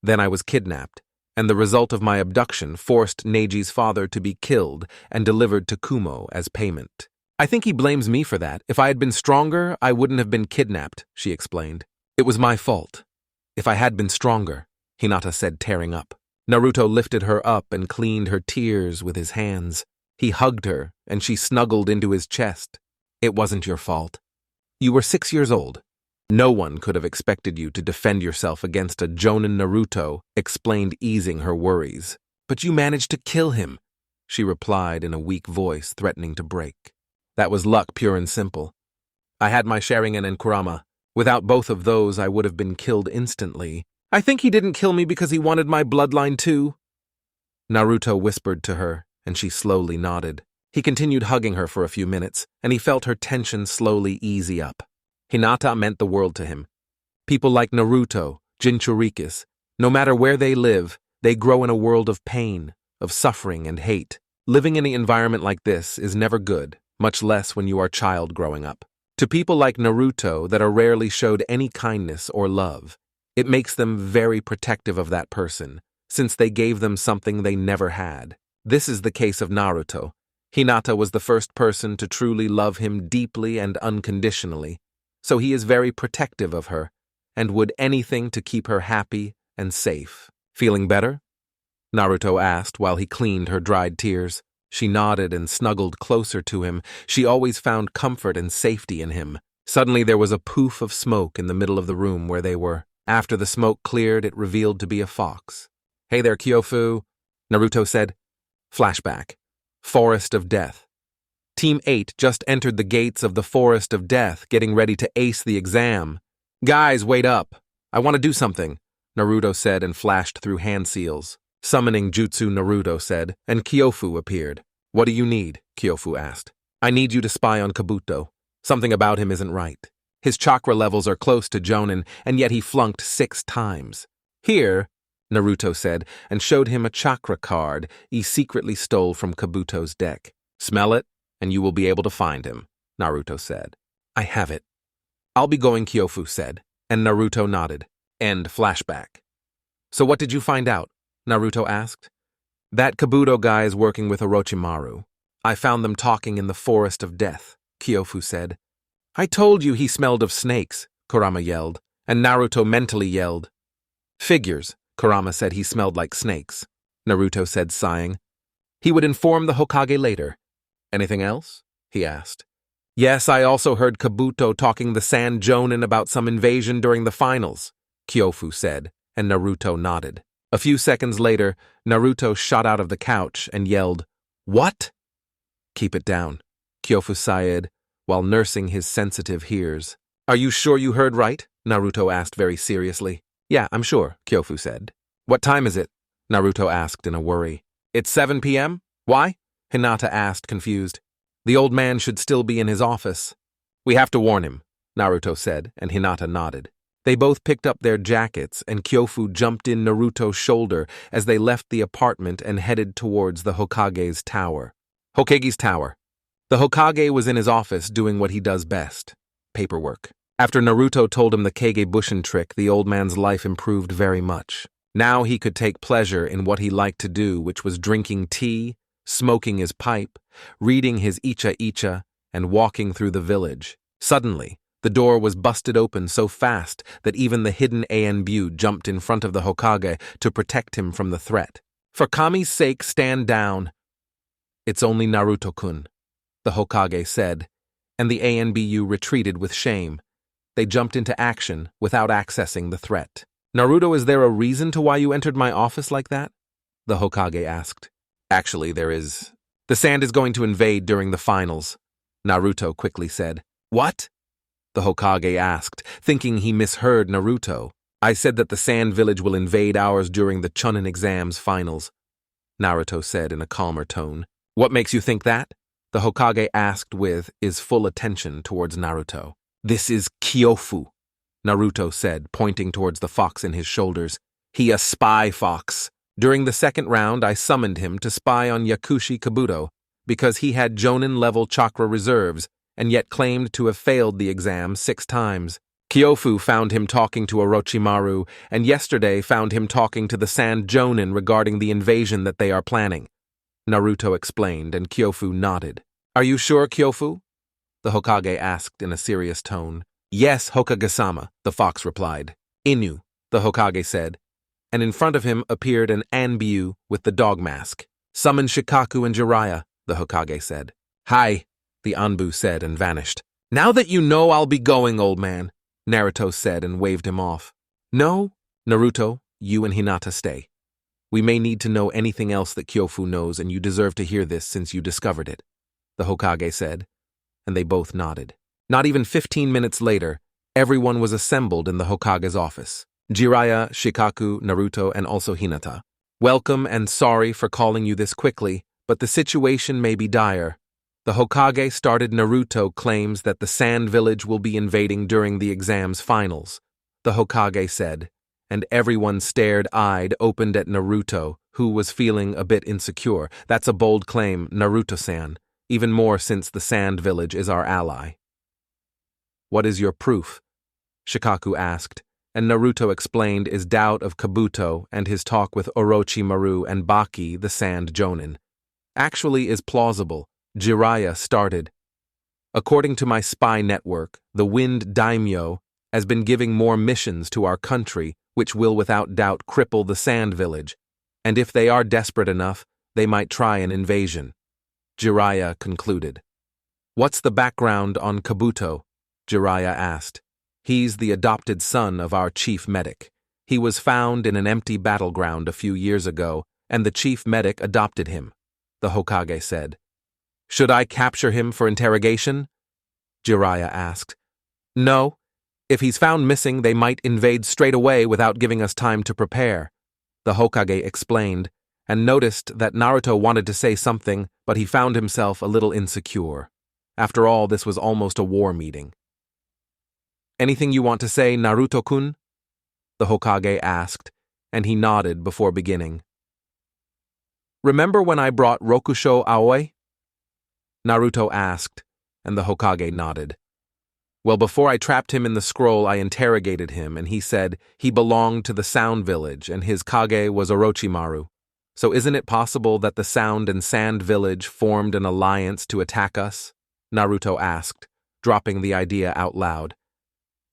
Then I was kidnapped, and the result of my abduction forced Neiji's father to be killed and delivered to Kumo as payment. I think he blames me for that. If I had been stronger, I wouldn't have been kidnapped, she explained. It was my fault. If I had been stronger, Hinata said, tearing up. Naruto lifted her up and cleaned her tears with his hands. He hugged her, and she snuggled into his chest. It wasn't your fault. You were 6 years old. No one could have expected you to defend yourself against a Jonin Naruto, explained, easing her worries. But you managed to kill him, she replied in a weak voice, threatening to break. That was luck, pure and simple. I had my Sharingan and Kurama. Without both of those, I would have been killed instantly. I think he didn't kill me because he wanted my bloodline too, Naruto whispered to her, and she slowly nodded. He continued hugging her for a few minutes, and he felt her tension slowly ease up. Hinata meant the world to him. People like Naruto, Jinchurikis, no matter where they live, they grow in a world of pain, of suffering and hate. Living in an environment like this is never good, much less when you are a child growing up. To people like Naruto that are rarely showed any kindness or love, it makes them very protective of that person, since they gave them something they never had. This is the case of Naruto. Hinata was the first person to truly love him deeply and unconditionally, so he is very protective of her, and would anything to keep her happy and safe. Feeling better? Naruto asked while he cleaned her dried tears. She nodded and snuggled closer to him. She always found comfort and safety in him. Suddenly there was a poof of smoke in the middle of the room where they were. After the smoke cleared, it revealed to be a fox. Hey there, Kyofu, Naruto said. Flashback. Forest of Death. Team 8 just entered the gates of the Forest of Death, getting ready to ace the exam. Guys, wait up. I want to do something, Naruto said and flashed through hand seals. Summoning Jutsu, Naruto said, and Kyofu appeared. What do you need? Kyofu asked. I need you to spy on Kabuto. Something about him isn't right. His chakra levels are close to Jonin, and yet he flunked 6 times. Here, Naruto said, and showed him a chakra card he secretly stole from Kabuto's deck. Smell it, and you will be able to find him, Naruto said. I have it. I'll be going, Kyofu said, and Naruto nodded. End flashback. So what did you find out? Naruto asked. That Kabuto guy is working with Orochimaru. I found them talking in the Forest of Death, Kyofu said. I told you he smelled of snakes, Kurama yelled, and Naruto mentally yelled. Figures, Kurama said he smelled like snakes, Naruto said, sighing. He would inform the Hokage later. Anything else? He asked. Yes, I also heard Kabuto talking the Sand Jonin about some invasion during the finals, Kyofu said, and Naruto nodded. A few seconds later, Naruto shot out of the couch and yelled, What? Keep it down, Kyofu sighed, while nursing his sensitive ears. Are you sure you heard right? Naruto asked very seriously. Yeah, I'm sure, Kyofu said. What time is it? Naruto asked in a worry. It's 7 p.m.? Why? Hinata asked, confused. The old man should still be in his office. We have to warn him, Naruto said, and Hinata nodded. They both picked up their jackets, and Kyofu jumped in Naruto's shoulder as they left the apartment and headed towards the Hokage's tower. Hokage's tower. The Hokage was in his office doing what he does best, paperwork. After Naruto told him the Kage Bushin trick, the old man's life improved very much. Now he could take pleasure in what he liked to do, which was drinking tea, smoking his pipe, reading his Icha, and walking through the village. Suddenly, the door was busted open so fast that even the hidden Anbu jumped in front of the Hokage to protect him from the threat. For Kami's sake, stand down. It's only Naruto-kun, the Hokage said, and the Anbu retreated with shame. They jumped into action without accessing the threat. Naruto, is there a reason to why you entered my office like that? The Hokage asked. Actually, there is. The Sand is going to invade during the finals, Naruto quickly said. What? The Hokage asked, thinking he misheard Naruto. I said that the Sand Village will invade ours during the Chunin exams finals, Naruto said in a calmer tone. What makes you think that? The Hokage asked with his full attention towards Naruto. This is Kyofu, Naruto said, pointing towards the fox in his shoulders. He a spy fox. During the second round, I summoned him to spy on Yakushi Kabuto because he had Jonin-level chakra reserves and yet claimed to have failed the exam 6 times. Kyofu found him talking to Orochimaru, and yesterday found him talking to the Sand Jonin regarding the invasion that they are planning. Naruto explained, and Kyofu nodded. Are you sure, Kyofu? The Hokage asked in a serious tone. Yes, Hokage-sama, the fox replied. Inu, the Hokage said, and in front of him appeared an Anbyu with the dog mask. Summon Shikaku and Jiraiya, the Hokage said. Hi, the Anbu said and vanished. Now that you know, I'll be going, old man, Naruto said and waved him off. No, Naruto, you and Hinata stay. We may need to know anything else that Kyofu knows, and you deserve to hear this since you discovered it, the Hokage said, and they both nodded. Not even 15 minutes later, everyone was assembled in the Hokage's office. Jiraiya, Shikaku, Naruto, and also Hinata. Welcome and sorry for calling you this quickly, but the situation may be dire. The Hokage started. Naruto claims that the Sand Village will be invading during the exam's finals, the Hokage said, and everyone stared-eyed opened at Naruto, who was feeling a bit insecure. That's a bold claim, Naruto-san, even more since the Sand Village is our ally. What is your proof? Shikaku asked, and Naruto explained his doubt of Kabuto and his talk with Orochimaru and Baki, the Sand Jonin. Actually is plausible, Jiraiya started. According to my spy network, the Wind Daimyo has been giving more missions to our country, which will without doubt cripple the Sand Village, and if they are desperate enough, they might try an invasion. Jiraiya concluded. What's the background on Kabuto? Jiraiya asked. He's the adopted son of our chief medic. He was found in an empty battleground a few years ago, and the chief medic adopted him, the Hokage said. Should I capture him for interrogation? Jiraiya asked. No. If he's found missing, they might invade straight away without giving us time to prepare, the Hokage explained, and noticed that Naruto wanted to say something, but he found himself a little insecure. After all, this was almost a war meeting. Anything you want to say, Naruto-kun? The Hokage asked, and he nodded before beginning. Remember when I brought Rokusho Aoi? Naruto asked, and the Hokage nodded. Well, before I trapped him in the scroll, I interrogated him, and he said he belonged to the Sound Village, and his Kage was Orochimaru. So isn't it possible that the Sound and Sand Village formed an alliance to attack us? Naruto asked, dropping the idea out loud.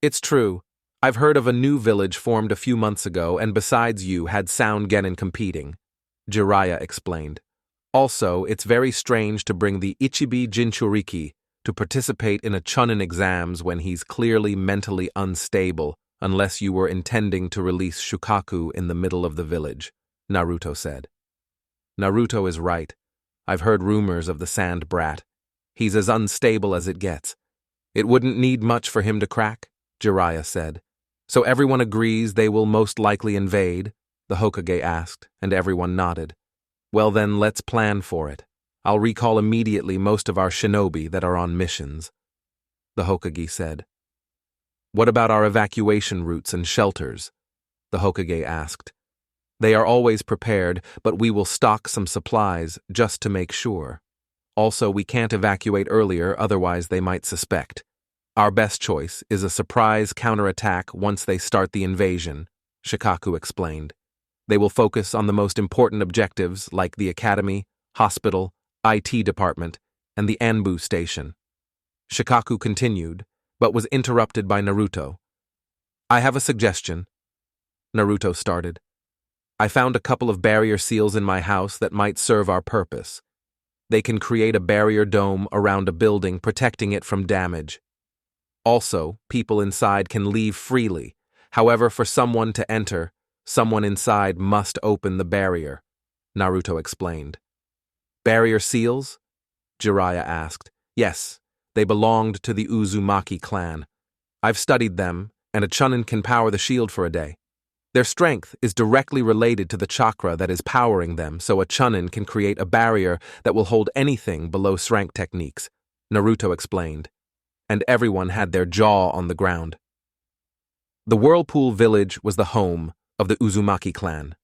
It's true. I've heard of a new village formed a few months ago, and besides you had Sound Genin competing, Jiraiya explained. Also, it's very strange to bring the Ichibi Jinchuriki to participate in a Chunin exams when he's clearly mentally unstable, unless you were intending to release Shukaku in the middle of the village, Naruto said. Naruto is right. I've heard rumors of the Sand Brat. He's as unstable as it gets. It wouldn't need much for him to crack, Jiraiya said. So everyone agrees they will most likely invade? The Hokage asked, and everyone nodded. Well then, let's plan for it. I'll recall immediately most of our shinobi that are on missions, the Hokage said. What about our evacuation routes and shelters? The Hokage asked. They are always prepared, but we will stock some supplies just to make sure. Also, we can't evacuate earlier, otherwise they might suspect. Our best choice is a surprise counterattack once they start the invasion, Shikaku explained. They will focus on the most important objectives like the academy, hospital, IT department, and the Anbu station. Shikaku continued, but was interrupted by Naruto. I have a suggestion. Naruto started. I found a couple of barrier seals in my house that might serve our purpose. They can create a barrier dome around a building, protecting it from damage. Also, people inside can leave freely. However, for someone to enter, someone inside must open the barrier, Naruto explained. Barrier seals? Jiraiya asked. Yes, they belonged to the Uzumaki clan. I've studied them, and a Chunin can power the shield for a day. Their strength is directly related to the chakra that is powering them, so a Chunin can create a barrier that will hold anything below strength techniques, Naruto explained, and everyone had their jaw on the ground. The Whirlpool Village was the home of the Uzumaki clan,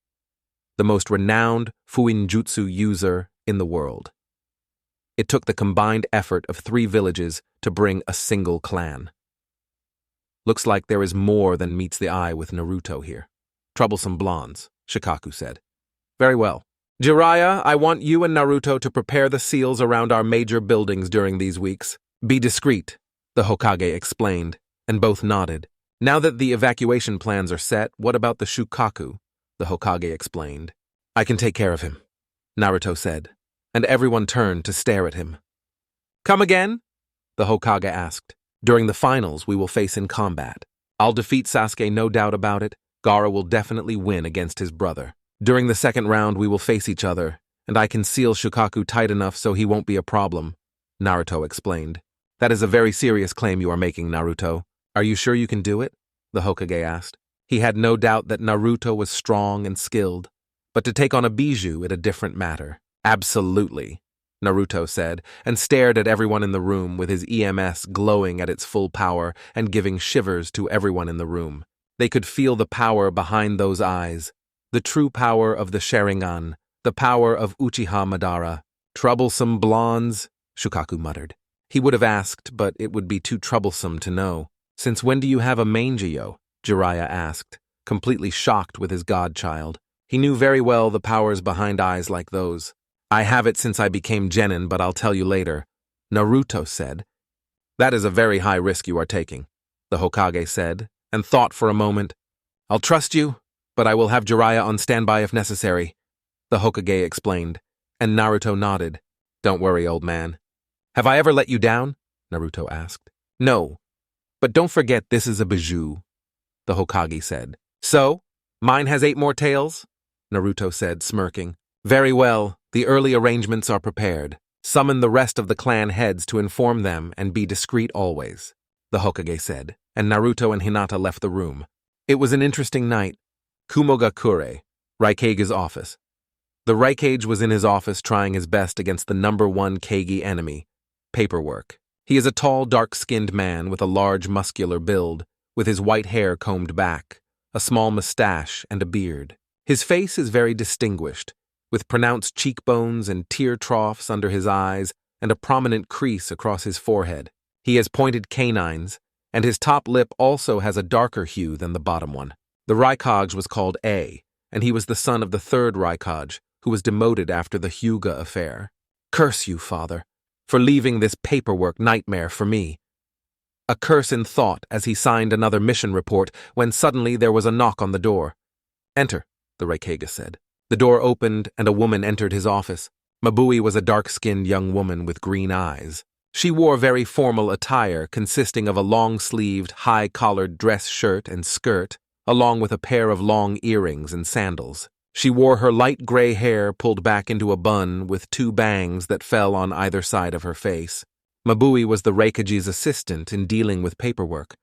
the most renowned Fuinjutsu user in the world. It took the combined effort of 3 villages to bring a single clan. Looks like there is more than meets the eye with Naruto here. Troublesome blondes, Shikaku said. Very well. Jiraiya, I want you and Naruto to prepare the seals around our major buildings during these weeks. Be discreet, the Hokage explained, and both nodded. Now that the evacuation plans are set, what about the Shukaku? The Hokage explained. I can take care of him, Naruto said, and everyone turned to stare at him. Come again? The Hokage asked. During the finals, we will face in combat. I'll defeat Sasuke, no doubt about it. Gaara will definitely win against his brother. During the second round, we will face each other, and I can seal Shukaku tight enough so he won't be a problem, Naruto explained. That is a very serious claim you are making, Naruto. Are you sure you can do it? The Hokage asked. He had no doubt that Naruto was strong and skilled, but to take on a Bijou, it a different matter. Absolutely, Naruto said, and stared at everyone in the room with his EMS glowing at its full power and giving shivers to everyone in the room. They could feel the power behind those eyes, the true power of the Sharingan, the power of Uchiha Madara. Troublesome blondes, Shukaku muttered. He would have asked, but it would be too troublesome to know. Since when do you have a Mangeyo? Jiraiya asked, completely shocked with his godchild. He knew very well the powers behind eyes like those. I have it since I became Genin, but I'll tell you later, Naruto said. That is a very high risk you are taking, the Hokage said, and thought for a moment. I'll trust you, but I will have Jiraiya on standby if necessary, the Hokage explained, and Naruto nodded. Don't worry, old man. Have I ever let you down? Naruto asked. No, but don't forget this is a Bijou, the Hokage said. So, mine has 8 more tails? Naruto said, smirking. Very well, the early arrangements are prepared. Summon the rest of the clan heads to inform them and be discreet always, the Hokage said, and Naruto and Hinata left the room. It was an interesting night. Kumogakure, Raikage's office. The Raikage was in his office trying his best against the #1 Kage enemy, paperwork. He is a tall, dark-skinned man with a large, muscular build, with his white hair combed back, a small mustache, and a beard. His face is very distinguished, with pronounced cheekbones and tear troughs under his eyes and a prominent crease across his forehead. He has pointed canines, and his top lip also has a darker hue than the bottom one. The Raikage was called A, and he was the son of the 3rd Raikage, who was demoted after the Hyuga affair. Curse you, father, for leaving this paperwork nightmare for me. A curse in thought as he signed another mission report when suddenly there was a knock on the door. Enter, the Raikage said. The door opened and a woman entered his office. Mabui was a dark-skinned young woman with green eyes. She wore very formal attire consisting of a long-sleeved, high-collared dress shirt and skirt, along with a pair of long earrings and sandals. She wore her light gray hair pulled back into a bun with 2 bangs that fell on either side of her face. Mabui was the Raikage's assistant in dealing with paperwork.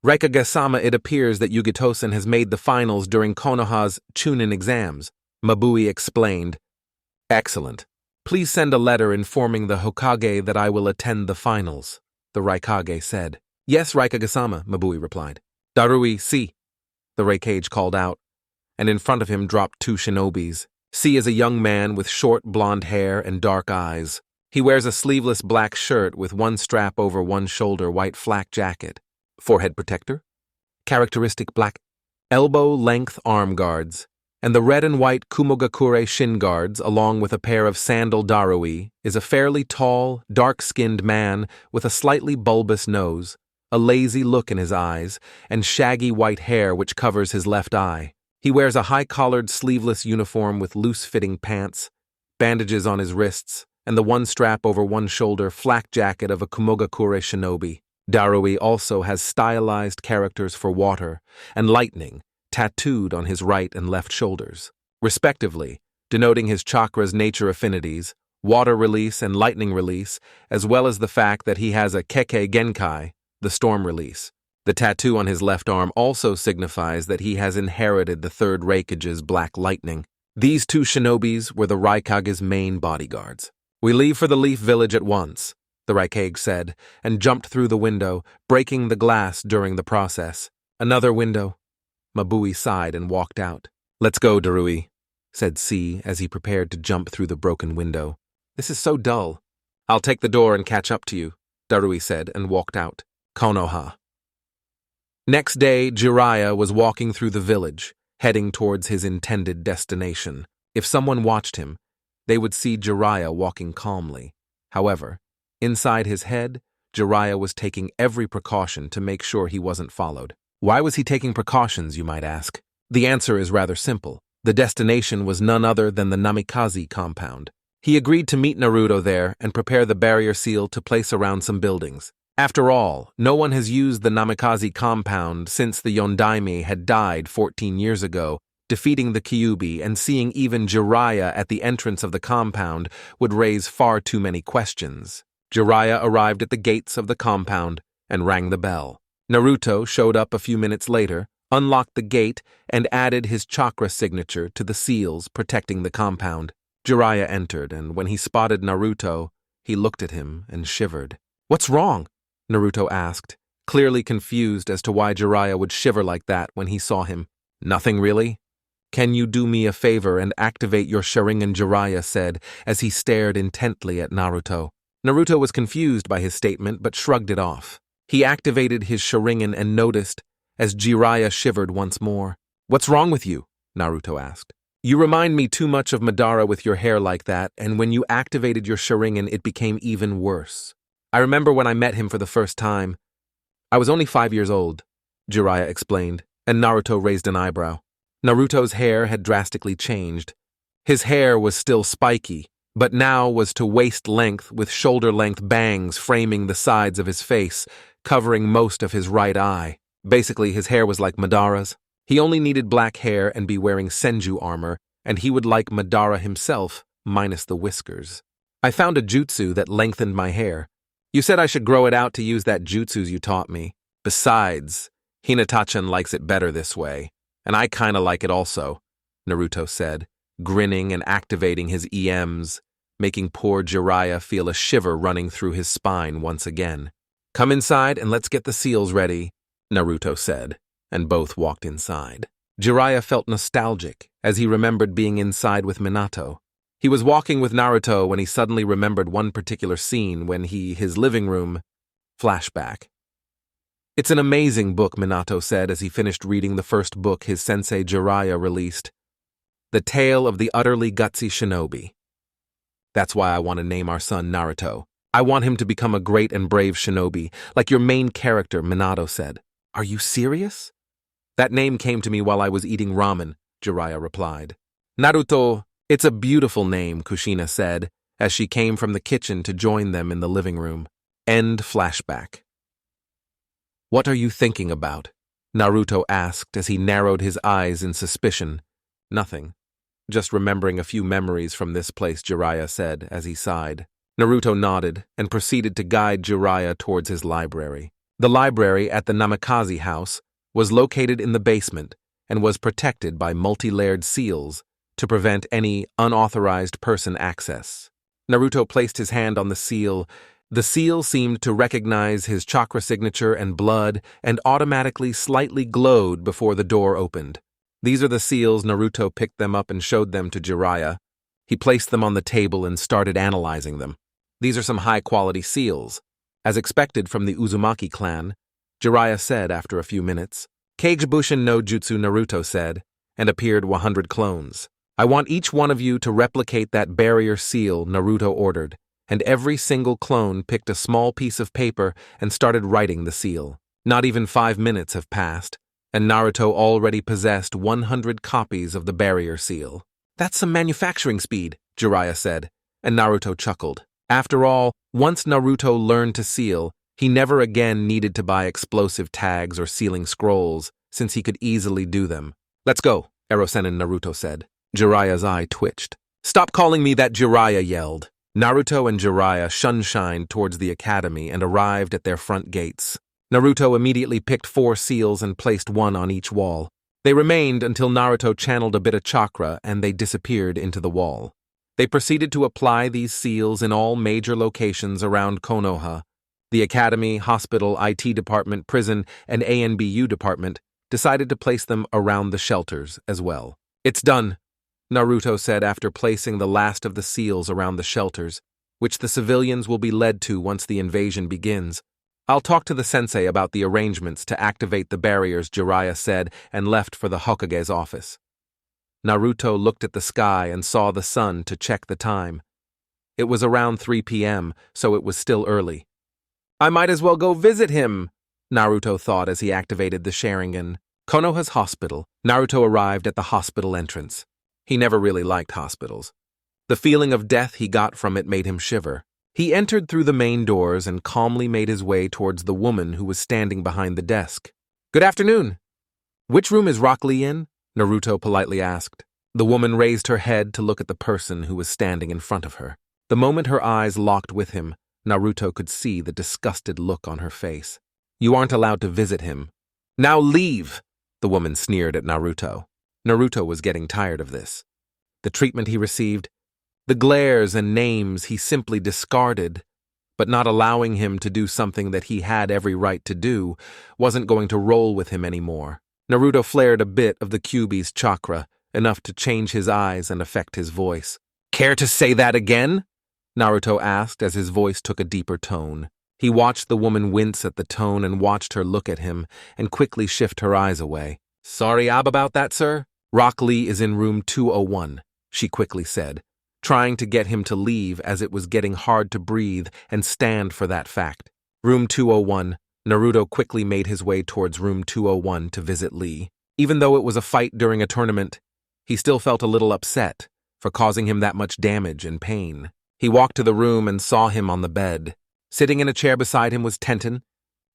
Raikage-sama, it appears that Yugitosen has made the finals during Konoha's Chunin exams, Mabui explained. Excellent. Please send a letter informing the Hokage that I will attend the finals, the Raikage said. Yes, Raikage-sama, Mabui replied. Darui, see, the Raikage called out, and in front of him dropped 2 shinobis. C is a young man with short blonde hair and dark eyes. He wears a sleeveless black shirt with one strap over one shoulder, white flak jacket. Forehead protector, characteristic black elbow-length arm guards, and the red and white Kumogakure shin guards, along with a pair of sandal darui, is a fairly tall, dark-skinned man with a slightly bulbous nose, a lazy look in his eyes, and shaggy white hair which covers his left eye. He wears a high-collared, sleeveless uniform with loose-fitting pants, bandages on his wrists, and the one strap over one shoulder flak jacket of a Kumogakure shinobi. Darui also has stylized characters for water and lightning tattooed on his right and left shoulders, respectively, denoting his chakra's nature affinities, water release and lightning release, as well as the fact that he has a Kekkei Genkai, the storm release. The tattoo on his left arm also signifies that he has inherited the 3rd Raikage's black lightning. These 2 shinobis were the Raikage's main bodyguards. We leave for the Leaf Village at once, the Raikage said, and jumped through the window, breaking the glass during the process. Another window. Mabui sighed and walked out. Let's go, Darui, said C as he prepared to jump through the broken window. This is so dull. I'll take the door and catch up to you, Darui said and walked out. Konoha. Next day, Jiraiya was walking through the village, heading towards his intended destination. If someone watched him, they would see Jiraiya walking calmly. However, inside his head, Jiraiya was taking every precaution to make sure he wasn't followed. Why was he taking precautions, you might ask? The answer is rather simple. The destination was none other than the Namikaze compound. He agreed to meet Naruto there and prepare the barrier seal to place around some buildings. After all, no one has used the Namikaze compound since the Yondaime had died 14 years ago. Defeating the Kyuubi and seeing even Jiraiya at the entrance of the compound would raise far too many questions. Jiraiya arrived at the gates of the compound and rang the bell. Naruto showed up a few minutes later, unlocked the gate, and added his chakra signature to the seals protecting the compound. Jiraiya entered, and when he spotted Naruto, he looked at him and shivered. "What's wrong?" Naruto asked, clearly confused as to why Jiraiya would shiver like that when he saw him. "Nothing really. Can you do me a favor and activate your Sharingan?" Jiraiya said as he stared intently at Naruto. Naruto was confused by his statement but shrugged it off. He activated his Sharingan and noticed as Jiraiya shivered once more. "What's wrong with you?" Naruto asked. "You remind me too much of Madara with your hair like that, and when you activated your Sharingan it became even worse. I remember when I met him for the first time. I was only 5 years old," Jiraiya explained, and Naruto raised an eyebrow. Naruto's hair had drastically changed. His hair was still spiky, but now was to waist length with shoulder-length bangs framing the sides of his face, covering most of his right eye. Basically, his hair was like Madara's. He only needed black hair and be wearing Senju armor, and he would like Madara himself, minus the whiskers. "I found a jutsu that lengthened my hair. You said I should grow it out to use that jutsu you taught me. Besides, Hinata-chan likes it better this way, and I kinda like it also," Naruto said, grinning and activating his EMs, making poor Jiraiya feel a shiver running through his spine once again. "Come inside and let's get the seals ready," Naruto said, and both walked inside. Jiraiya felt nostalgic as he remembered being inside with Minato. He was walking with Naruto when he suddenly remembered one particular scene when his living room, flashback. "It's an amazing book," Minato said as he finished reading the first book his sensei Jiraiya released. "The Tale of the Utterly Gutsy Shinobi. That's why I want to name our son Naruto. I want him to become a great and brave shinobi, like your main character," Minato said. "Are you serious?" "That name came to me while I was eating ramen," Jiraiya replied. "Naruto, it's a beautiful name," Kushina said, as she came from the kitchen to join them in the living room. End flashback. "What are you thinking about?" Naruto asked as he narrowed his eyes in suspicion. "Nothing. Just remembering a few memories from this place," Jiraiya said as he sighed. Naruto nodded and proceeded to guide Jiraiya towards his library. The library at the Namikaze house was located in the basement and was protected by multi-layered seals to prevent any unauthorized person access. Naruto placed his hand on the seal. The seal seemed to recognize his chakra signature and blood and automatically slightly glowed before the door opened. "These are the seals." Naruto picked them up and showed them to Jiraiya. He placed them on the table and started analyzing them. "These are some high-quality seals. As expected from the Uzumaki clan," Jiraiya said after a few minutes. "Kagebushin no Jutsu," Naruto said, and appeared 100 clones. "I want each one of you to replicate that barrier seal," Naruto ordered, and every single clone picked a small piece of paper and started writing the seal. Not even 5 minutes have passed, and Naruto already possessed 100 copies of the barrier seal. "That's some manufacturing speed," Jiraiya said, and Naruto chuckled. After all, once Naruto learned to seal, he never again needed to buy explosive tags or sealing scrolls, since he could easily do them. "Let's go," Erosen Naruto said. Jiraiya's eye twitched. "Stop calling me that," Jiraiya yelled. Naruto and Jiraiya shunshined towards the academy and arrived at their front gates. Naruto immediately picked 4 seals and placed one on each wall. They remained until Naruto channeled a bit of chakra and they disappeared into the wall. They proceeded to apply these seals in all major locations around Konoha. The academy, hospital, IT department, prison, and ANBU department decided to place them around the shelters as well. "It's done," Naruto said after placing the last of the seals around the shelters, which the civilians will be led to once the invasion begins. I'll talk to the sensei about the arrangements to activate the barriers, Jiraiya said, and left for the Hokage's office. Naruto looked at the sky and saw the sun to check the time. It was around 3 p.m., so it was still early. I might as well go visit him, Naruto thought as he activated the Sharingan. Konoha's hospital. Naruto arrived at the hospital entrance. He never really liked hospitals. The feeling of death he got from it made him shiver. He entered through the main doors and calmly made his way towards the woman who was standing behind the desk. Good afternoon. Which room is Rock Lee in? Naruto politely asked. The woman raised her head to look at the person who was standing in front of her. The moment her eyes locked with him, Naruto could see the disgusted look on her face. You aren't allowed to visit him. Now leave, the woman sneered at Naruto. Naruto was getting tired of this. The treatment he received, the glares and names he simply discarded, but not allowing him to do something that he had every right to do, wasn't going to roll with him anymore. Naruto flared a bit of the Kyuubi's chakra, enough to change his eyes and affect his voice. Care to say that again? Naruto asked as his voice took a deeper tone. He watched the woman wince at the tone and watched her look at him and quickly shift her eyes away. Sorry about that, sir? Rock Lee is in room 201, she quickly said, trying to get him to leave as it was getting hard to breathe and stand for that fact. Room 201, Naruto quickly made his way towards room 201 to visit Lee. Even though it was a fight during a tournament, he still felt a little upset for causing him that much damage and pain. He walked to the room and saw him on the bed. Sitting in a chair beside him was Tenten.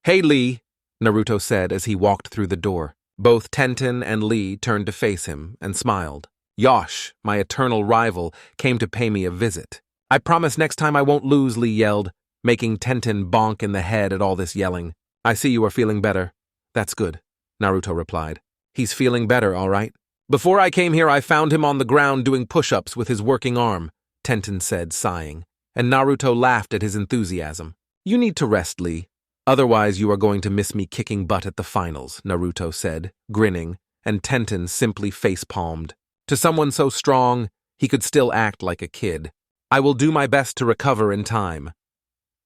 Hey, Lee, Naruto said as he walked through the door. Both Tenten and Lee turned to face him and smiled. Yosh, my eternal rival, came to pay me a visit. I promise next time I won't lose, Lee yelled, making Tenten bonk in the head at all this yelling. I see you are feeling better. That's good, Naruto replied. He's feeling better, all right. Before I came here, I found him on the ground doing push-ups with his working arm, Tenten said, sighing, and Naruto laughed at his enthusiasm. You need to rest, Lee. Otherwise you are going to miss me kicking butt at the finals, Naruto said, grinning, and Tenten simply face-palmed. To someone so strong, he could still act like a kid. I will do my best to recover in time.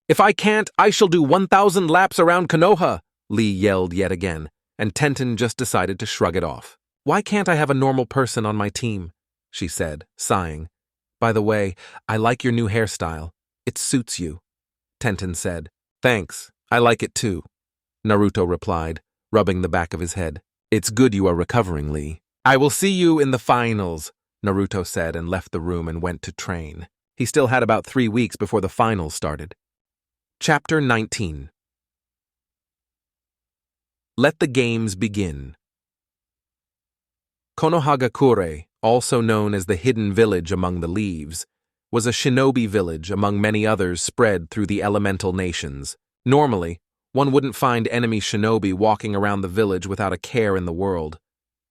If I can't, I shall do 1,000 laps around Konoha, Lee yelled yet again, and Tenten just decided to shrug it off. Why can't I have a normal person on my team? She said, sighing. By the way, I like your new hairstyle. It suits you, Tenten said. Thanks, I like it too, Naruto replied, rubbing the back of his head. It's good you are recovering, Lee. I will see you in the finals, Naruto said and left the room and went to train. He still had about 3 weeks before the finals started. Chapter 19. Let the games begin. Konohagakure, also known as the Hidden Village among the Leaves, was a shinobi village among many others spread through the elemental nations. Normally, one wouldn't find enemy shinobi walking around the village without a care in the world.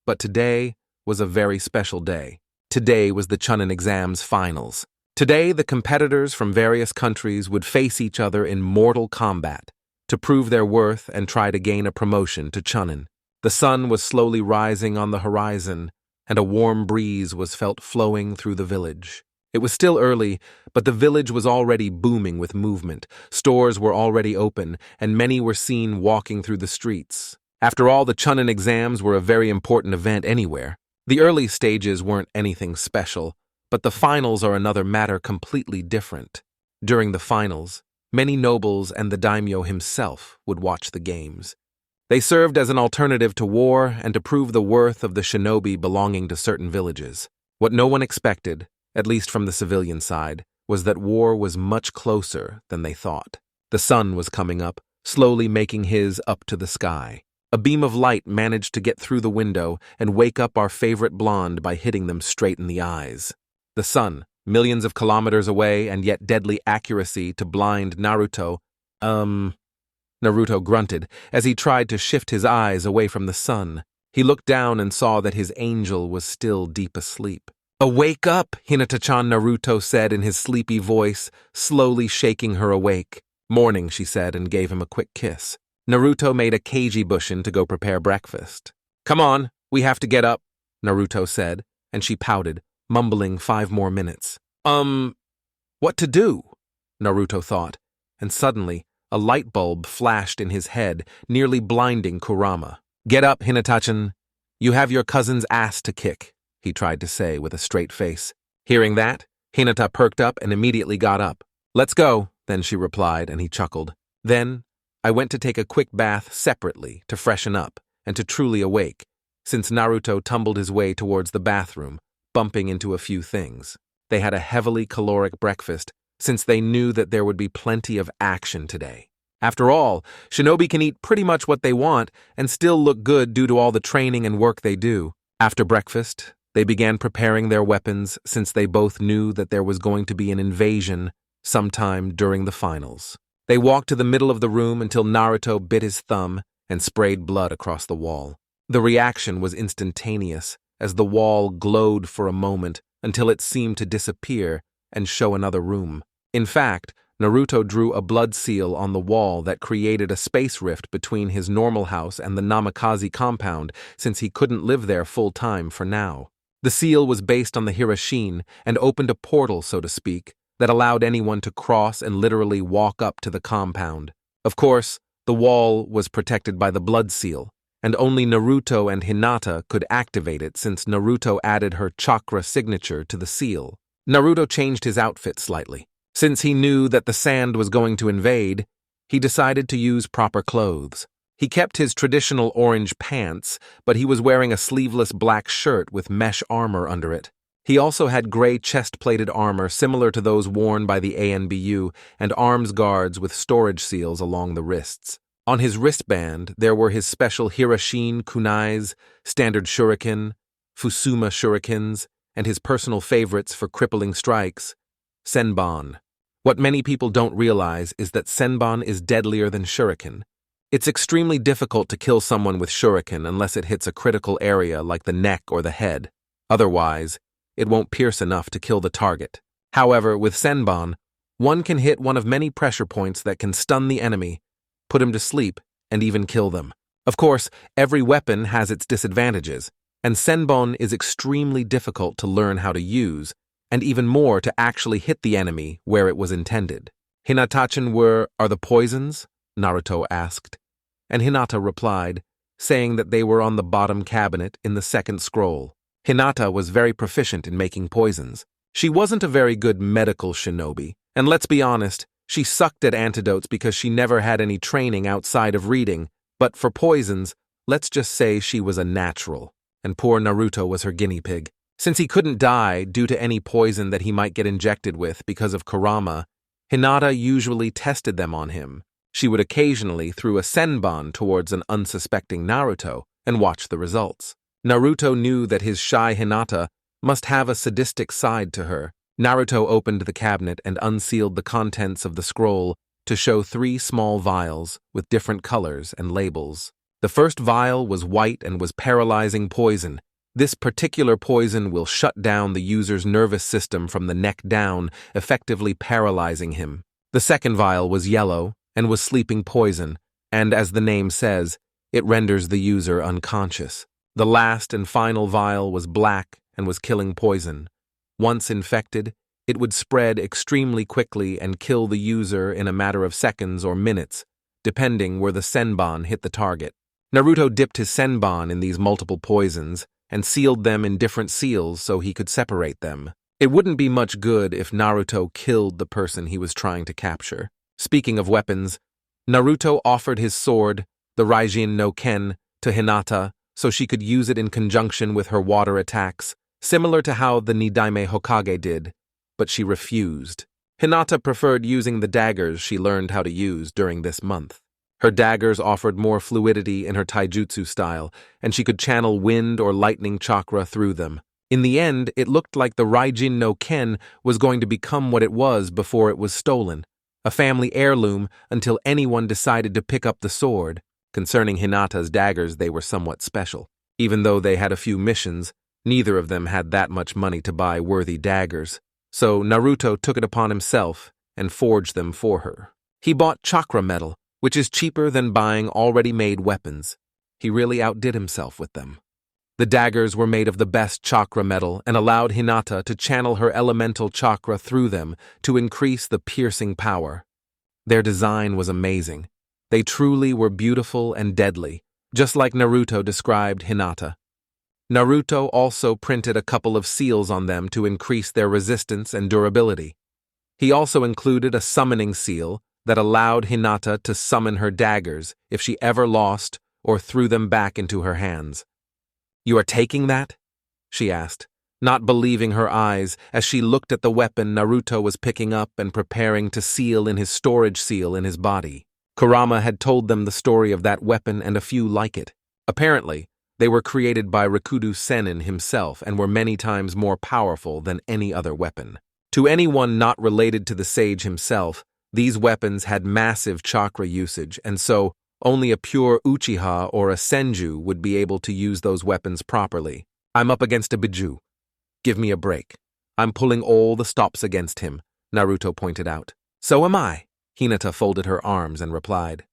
But today was a very special day. Today was the Chunin exams finals. Today, the competitors from various countries would face each other in mortal combat to prove their worth and try to gain a promotion to Chunin. The sun was slowly rising on the horizon, and a warm breeze was felt flowing through the village. It was still early, but the village was already booming with movement. Stores were already open, and many were seen walking through the streets. After all, the Chunin exams were a very important event anywhere. The early stages weren't anything special, but the finals are another matter completely different. During the finals, many nobles and the daimyo himself would watch the games. They served as an alternative to war and to prove the worth of the shinobi belonging to certain villages. What no one expected, at least from the civilian side, was that war was much closer than they thought. The sun was coming up, slowly making his up to the sky. A beam of light managed to get through the window and wake up our favorite blonde by hitting them straight in the eyes. The sun, millions of kilometers away and yet deadly accuracy to blind Naruto. Naruto grunted as he tried to shift his eyes away from the sun. He looked down and saw that his angel was still deep asleep. Wake up, Hinata-chan, Naruto said in his sleepy voice, slowly shaking her awake. Morning, she said and gave him a quick kiss. Naruto made a Keiji-bushin to go prepare breakfast. Come on, we have to get up, Naruto said, and she pouted, mumbling 5 more minutes. What to do? Naruto thought, and suddenly, a light bulb flashed in his head, nearly blinding Kurama. "Get up, Hinata-chan. You have your cousin's ass to kick," he tried to say with a straight face. Hearing that, Hinata perked up and immediately got up. "Let's go," then she replied, and he chuckled. "Then, I went to take a quick bath separately to freshen up and to truly awake, since Naruto tumbled his way towards the bathroom, bumping into a few things. They had a heavily caloric breakfast, since they knew that there would be plenty of action today. After all, shinobi can eat pretty much what they want and still look good due to all the training and work they do. After breakfast, they began preparing their weapons since they both knew that there was going to be an invasion sometime during the finals. They walked to the middle of the room until Naruto bit his thumb and sprayed blood across the wall. The reaction was instantaneous, as the wall glowed for a moment until it seemed to disappear and show another room. In fact, Naruto drew a blood seal on the wall that created a space rift between his normal house and the Namikaze compound, since he couldn't live there full-time for now. The seal was based on the Hiroshin and opened a portal, so to speak, that allowed anyone to cross and literally walk up to the compound. Of course, the wall was protected by the blood seal, and only Naruto and Hinata could activate it since Naruto added her chakra signature to the seal. Naruto changed his outfit slightly. Since he knew that the sand was going to invade, he decided to use proper clothes. He kept his traditional orange pants, but he was wearing a sleeveless black shirt with mesh armor under it. He also had gray chest-plated armor similar to those worn by the ANBU and arms guards with storage seals along the wrists. On his wristband, there were his special Hiroshin kunais, standard shuriken, Fusuma shurikens, and his personal favorites for crippling strikes, Senbon. What many people don't realize is that Senbon is deadlier than shuriken. It's extremely difficult to kill someone with shuriken unless it hits a critical area like the neck or the head. Otherwise, it won't pierce enough to kill the target. However, with Senbon, one can hit one of many pressure points that can stun the enemy, put him to sleep, and even kill them. Of course, every weapon has its disadvantages, and Senbon is extremely difficult to learn how to use, and even more to actually hit the enemy where it was intended. "Hinata-chan, are the poisons?" Naruto asked, and Hinata replied, saying that they were on the bottom cabinet in the second scroll. Hinata was very proficient in making poisons. She wasn't a very good medical shinobi, and let's be honest, she sucked at antidotes because she never had any training outside of reading, but for poisons, let's just say she was a natural, and poor Naruto was her guinea pig. Since he couldn't die due to any poison that he might get injected with because of Kurama, Hinata usually tested them on him. She would occasionally throw a senbon towards an unsuspecting Naruto and watch the results. Naruto knew that his shy Hinata must have a sadistic side to her. Naruto opened the cabinet and unsealed the contents of the scroll to show 3 small vials with different colors and labels. The first vial was white and was paralyzing poison. This particular poison will shut down the user's nervous system from the neck down, effectively paralyzing him. The second vial was yellow and was sleeping poison, and as the name says, it renders the user unconscious. The last and final vial was black and was killing poison. Once infected, it would spread extremely quickly and kill the user in a matter of seconds or minutes, depending where the senbon hit the target. Naruto dipped his senbon in these multiple poisons and sealed them in different seals so he could separate them. It wouldn't be much good if Naruto killed the person he was trying to capture. Speaking of weapons, Naruto offered his sword, the Raijin no Ken, to Hinata so she could use it in conjunction with her water attacks, similar to how the Nidaime Hokage did, but she refused. Hinata preferred using the daggers she learned how to use during this month. Her daggers offered more fluidity in her taijutsu style, and she could channel wind or lightning chakra through them. In the end, it looked like the Raijin no Ken was going to become what it was before it was stolen, a family heirloom until anyone decided to pick up the sword. Concerning Hinata's daggers, they were somewhat special. Even though they had a few missions, neither of them had that much money to buy worthy daggers. So Naruto took it upon himself and forged them for her. He bought chakra metal, which is cheaper than buying already made weapons. He really outdid himself with them. The daggers were made of the best chakra metal and allowed Hinata to channel her elemental chakra through them to increase the piercing power. Their design was amazing. They truly were beautiful and deadly, just like Naruto described Hinata. Naruto also printed a couple of seals on them to increase their resistance and durability. He also included a summoning seal that allowed Hinata to summon her daggers if she ever lost or threw them back into her hands. "You are taking that?" she asked, not believing her eyes as she looked at the weapon Naruto was picking up and preparing to seal in his storage seal in his body. Kurama had told them the story of that weapon and a few like it. Apparently, they were created by Rikudo Sennin himself and were many times more powerful than any other weapon. To anyone not related to the sage himself, these weapons had massive chakra usage, and so only a pure Uchiha or a Senju would be able to use those weapons properly. "I'm up against a Biju. Give me a break. I'm pulling all the stops against him," Naruto pointed out. "So am I." Hinata folded her arms and replied.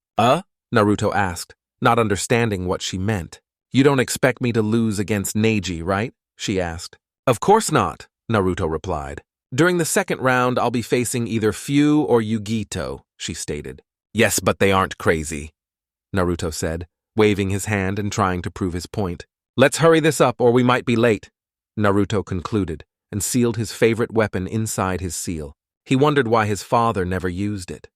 Naruto asked, not understanding what she meant. "You don't expect me to lose against Neji, right?" she asked. "Of course not," Naruto replied. "During the second round, I'll be facing either Fu or Yugito," she stated. "Yes, but they aren't crazy," Naruto said, waving his hand and trying to prove his point. "Let's hurry this up or we might be late," Naruto concluded and sealed his favorite weapon inside his seal. He wondered why his father never used it.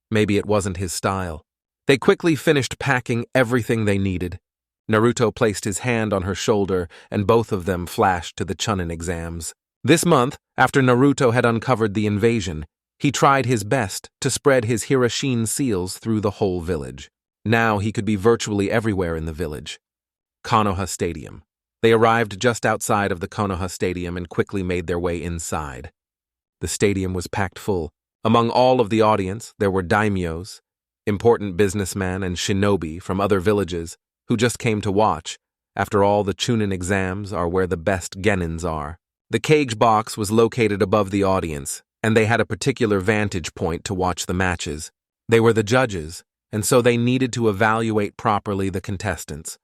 Maybe it wasn't his style. They quickly finished packing everything they needed. Naruto placed his hand on her shoulder and both of them flashed to the Chunin exams. This month, after Naruto had uncovered the invasion, he tried his best to spread his Hiroshin seals through the whole village. Now he could be virtually everywhere in the village. Konoha Stadium. They arrived just outside of the Konoha Stadium and quickly made their way inside. The stadium was packed full. Among all of the audience, there were daimyos, important businessmen and shinobi from other villages who just came to watch. After all, the Chunin exams are where the best genins are. The cage box was located above the audience, and they had a particular vantage point to watch the matches. They were the judges, and so they needed to evaluate properly the contestants.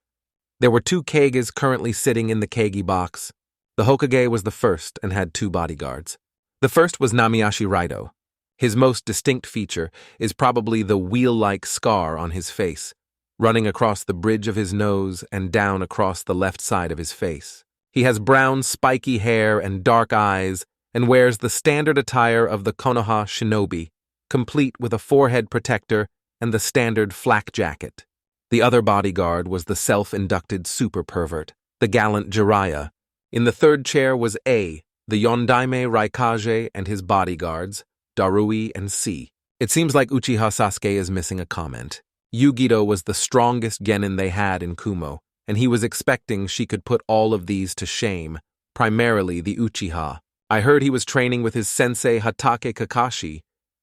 There were 2 Kages currently sitting in the Kage box. The Hokage was the first and had 2 bodyguards. The first was Namiyashi Raito. His most distinct feature is probably the wheel-like scar on his face, running across the bridge of his nose and down across the left side of his face. He has brown, spiky hair and dark eyes and wears the standard attire of the Konoha shinobi, complete with a forehead protector and the standard flak jacket. The other bodyguard was the self-inducted super pervert, the gallant Jiraiya. In the third chair was A, the Yondaime Raikage and his bodyguards, Darui and C. It seems like Uchiha Sasuke is missing a comment. Yugito was the strongest genin they had in Kumo, and he was expecting she could put all of these to shame, primarily the Uchiha. "I heard he was training with his sensei Hatake Kakashi,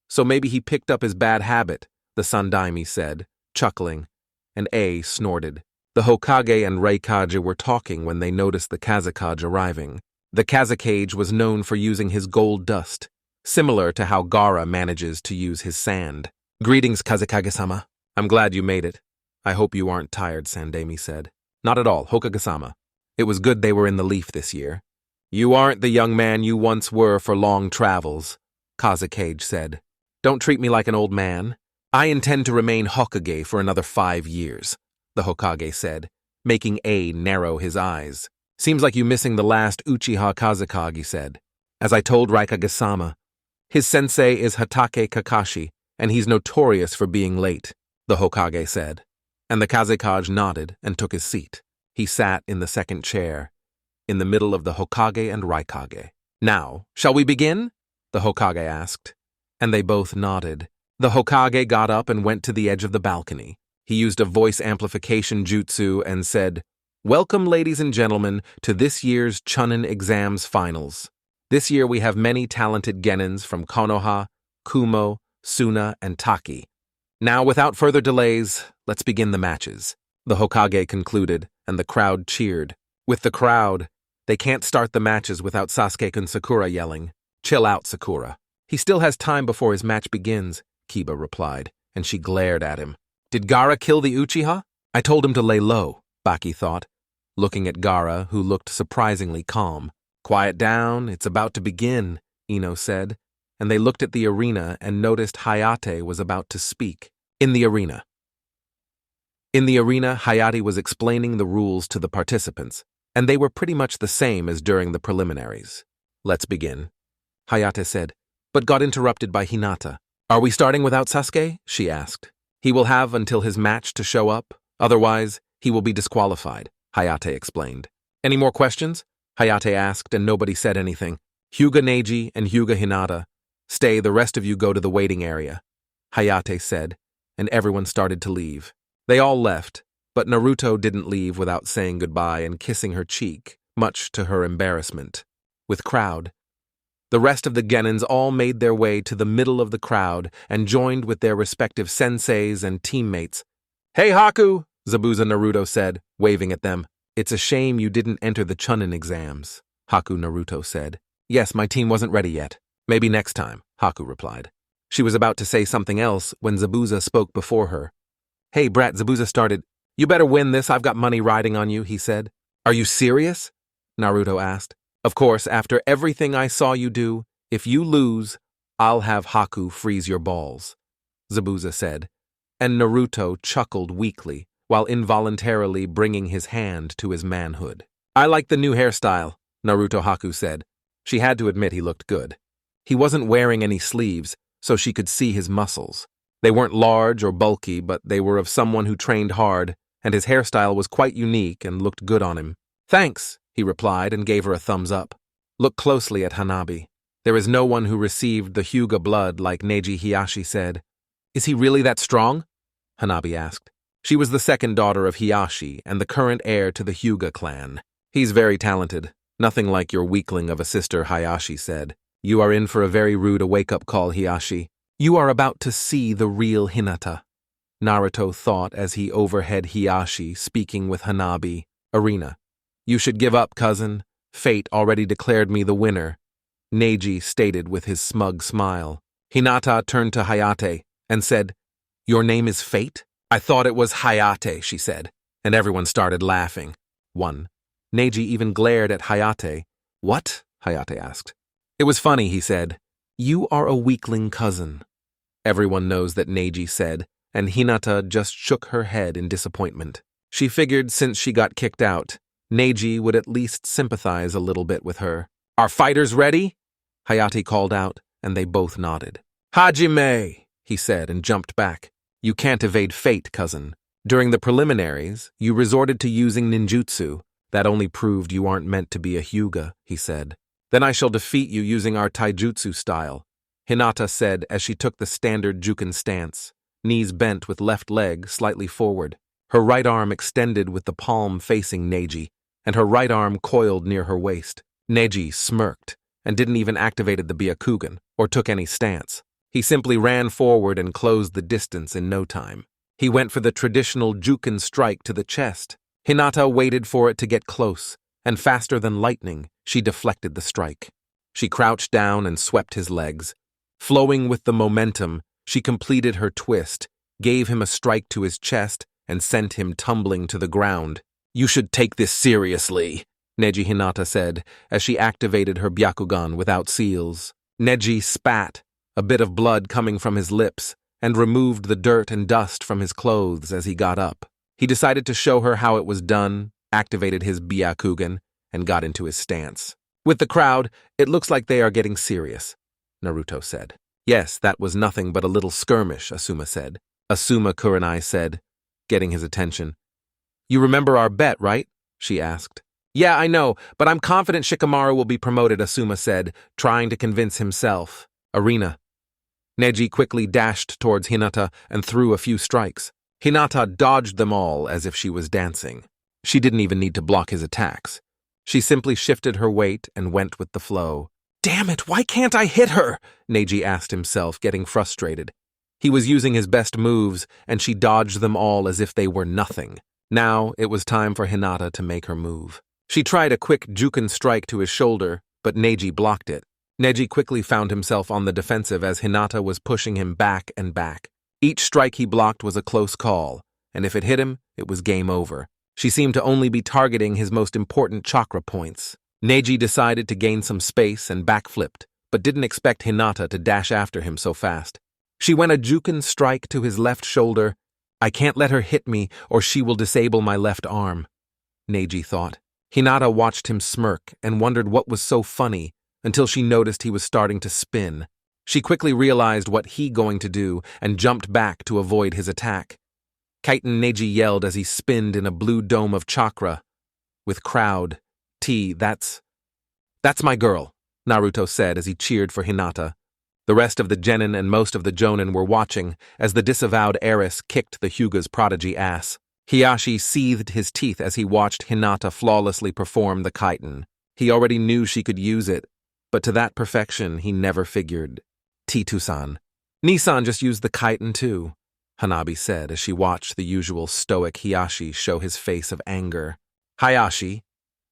so maybe he picked up his bad habit," the Sandaime said, chuckling, and A snorted. The Hokage and Raikage were talking when they noticed the Kazekage arriving. The Kazekage was known for using his gold dust, similar to how Gaara manages to use his sand. "Greetings, Kazekage-sama. I'm glad you made it. I hope you aren't tired," Sandaime said. "Not at all, Hokage-sama. It was good they were in the leaf this year." "You aren't the young man you once were for long travels," Kazekage said. "Don't treat me like an old man. I intend to remain Hokage for another 5 years," the Hokage said, making A narrow his eyes. "Seems like you missing the last Uchiha Kazekage said. As I told Raikage-sama, his sensei is Hatake Kakashi, and he's notorious for being late," the Hokage said. And the Kazekage nodded and took his seat. He sat in the second chair, in the middle of the Hokage and Raikage. "Now, shall we begin?" the Hokage asked. And they both nodded. The Hokage got up and went to the edge of the balcony. He used a voice amplification jutsu and said, "Welcome, ladies and gentlemen, to this year's Chunin Exams Finals. This year we have many talented genins from Konoha, Kumo, Suna, and Taki. Now, without further delays, let's begin the matches," the Hokage concluded, and the crowd cheered. With the crowd, they can't start the matches without Sasuke and Sakura yelling, "Chill out, Sakura. He still has time before his match begins," Kiba replied, and she glared at him. "Did Gaara kill the Uchiha? I told him to lay low," Baki thought, looking at Gaara, who looked surprisingly calm. "Quiet down, it's about to begin," Ino said, and they looked at the arena and noticed Hayate was about to speak. In the arena, Hayate was explaining the rules to the participants, and they were pretty much the same as during the preliminaries. "Let's begin," Hayate said, but got interrupted by Hinata. "Are we starting without Sasuke?" she asked. "He will have until his match to show up, otherwise he will be disqualified," Hayate explained. "Any more questions?" Hayate asked, and nobody said anything. "Hyuga Neji and Hyuga Hinata, stay, the rest of you go to the waiting area," Hayate said, and everyone started to leave. They all left, but Naruto didn't leave without saying goodbye and kissing her cheek, much to her embarrassment. With crowd, the rest of the genins all made their way to the middle of the crowd and joined with their respective senseis and teammates. "Hey Haku," Zabuza Naruto said, waving at them. "It's a shame you didn't enter the Chunin exams," Haku Naruto said. "Yes, my team wasn't ready yet. Maybe next time," Haku replied. She was about to say something else when Zabuza spoke before her. "Hey, brat," Zabuza started. "You better win this, I've got money riding on you," he said. "Are you serious?" Naruto asked. "Of course, after everything I saw you do, if you lose, I'll have Haku freeze your balls," Zabuza said, and Naruto chuckled weakly while involuntarily bringing his hand to his manhood. "I like the new hairstyle," Naruto Haku said. She had to admit he looked good. He wasn't wearing any sleeves, so she could see his muscles. They weren't large or bulky, but they were of someone who trained hard, and his hairstyle was quite unique and looked good on him. "Thanks," he replied and gave her a thumbs up. "Look closely at Hanabi. There is no one who received the Hyuga blood like Neji Hiyashi said." "Is he really that strong?" Hanabi asked. She was the second daughter of Hiyashi and the current heir to the Hyuga clan. "He's very talented. Nothing like your weakling of a sister," Hayashi said. "You are in for a very rude wake-up call, Hiyashi. You are about to see the real Hinata," Naruto thought as he overheard Hiyashi speaking with Hanabi. "Arena. You should give up, cousin. Fate already declared me the winner," Neji stated with his smug smile. Hinata turned to Hayate and said, "Your name is Fate?" "I thought it was Hayate," she said, and everyone started laughing. 1. Neji even glared at Hayate. "What?" Hayate asked. "It was funny," he said. "You are a weakling cousin." Everyone knows that, Neji said, and Hinata just shook her head in disappointment. She figured since she got kicked out, Neji would at least sympathize a little bit with her. "Are fighters ready?" Hayate called out, and they both nodded. "Hajime," he said and jumped back. "You can't evade fate, cousin. During the preliminaries, you resorted to using ninjutsu. That only proved you aren't meant to be a Hyuga," he said. "Then I shall defeat you using our taijutsu style," Hinata said as she took the standard Juken stance, knees bent with left leg slightly forward, her right arm extended with the palm facing Neji, and her right arm coiled near her waist. Neji smirked and didn't even activate the Byakugan or took any stance. He simply ran forward and closed the distance in no time. He went for the traditional Juken strike to the chest. Hinata waited for it to get close, and faster than lightning, she deflected the strike. She crouched down and swept his legs. Flowing with the momentum, she completed her twist, gave him a strike to his chest, and sent him tumbling to the ground. "You should take this seriously," Neji Hinata said, as she activated her Byakugan without seals. Neji spat, a bit of blood coming from his lips, and removed the dirt and dust from his clothes as he got up. He decided to show her how it was done, activated his Byakugan, and got into his stance. "With the crowd, it looks like they are getting serious," Naruto said. "Yes, that was nothing but a little skirmish," Asuma said. Asuma Kurenai said, getting his attention. "You remember our bet, right?" she asked. "Yeah, I know, but I'm confident Shikamaru will be promoted," Asuma said, trying to convince himself. Arena. Neji quickly dashed towards Hinata and threw a few strikes. Hinata dodged them all as if she was dancing. She didn't even need to block his attacks. She simply shifted her weight and went with the flow. "Damn it, why can't I hit her?" Neji asked himself, getting frustrated. He was using his best moves, and she dodged them all as if they were nothing. Now it was time for Hinata to make her move. She tried a quick Juken strike to his shoulder, but Neji blocked it. Neji quickly found himself on the defensive as Hinata was pushing him back and back. Each strike he blocked was a close call, and if it hit him, it was game over. She seemed to only be targeting his most important chakra points. Neji decided to gain some space and backflipped, but didn't expect Hinata to dash after him so fast. She went a juken strike to his left shoulder. I can't let her hit me, or she will disable my left arm, Neji thought. Hinata watched him smirk and wondered what was so funny until she noticed he was starting to spin. She quickly realized what he going to do and jumped back to avoid his attack. Kaiten Neji yelled as he spinned in a blue dome of chakra. With crowd, that's my girl, Naruto said as he cheered for Hinata. The rest of the genin and most of the jonin were watching as the disavowed heiress kicked the Hyuga's prodigy ass. Hiashi seethed his teeth as he watched Hinata flawlessly perform the kaiten. He already knew she could use it, but to that perfection he never figured. Titu-san. Nisan just used the kaiten too, Hanabi said as she watched the usual stoic Hiashi show his face of anger. Hayashi,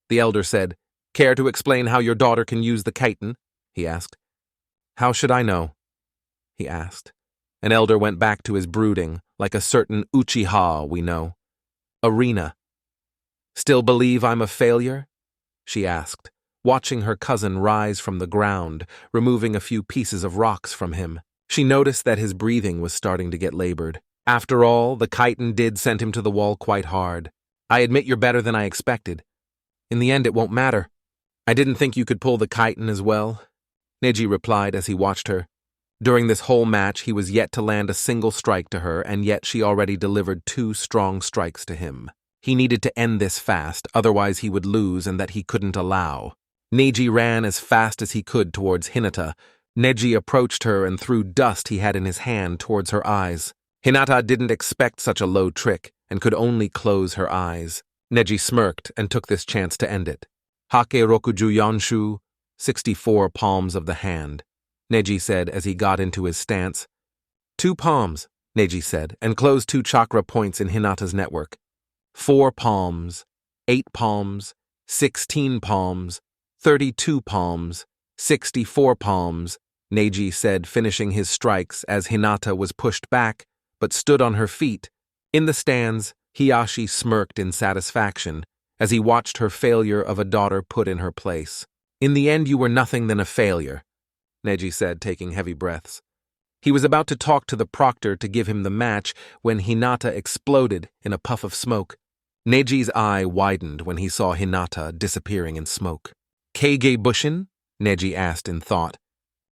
the elder said, care to explain how your daughter can use the kaiten? He asked. How should I know? He asked. An elder went back to his brooding, like a certain Uchiha we know. Arena. Still believe I'm a failure? She asked, watching her cousin rise from the ground, removing a few pieces of rocks from him. She noticed that his breathing was starting to get labored. After all, the kaiten did send him to the wall quite hard. I admit you're better than I expected. In the end, it won't matter. I didn't think you could pull the kaiten as well, Neji replied as he watched her. During this whole match, he was yet to land a single strike to her, and yet she already delivered 2 strong strikes to him. He needed to end this fast, otherwise he would lose, and that he couldn't allow. Neji ran as fast as he could towards Hinata. Neji approached her and threw dust he had in his hand towards her eyes. Hinata didn't expect such a low trick, and could only close her eyes. Neji smirked and took this chance to end it. Hake Rokuju Yonshu, 64 palms of the hand, Neji said as he got into his stance. 2 palms, Neji said, and closed 2 chakra points in Hinata's network. 4 palms, 8 palms, 16 palms, 32 palms, 64 palms, Neji said, finishing his strikes as Hinata was pushed back, but stood on her feet. In the stands, Hiashi smirked in satisfaction as he watched her failure of a daughter put in her place. In the end, you were nothing than a failure, Neji said, taking heavy breaths. He was about to talk to the proctor to give him the match when Hinata exploded in a puff of smoke. Neji's eye widened when he saw Hinata disappearing in smoke. Keige Bushin? Neji asked in thought.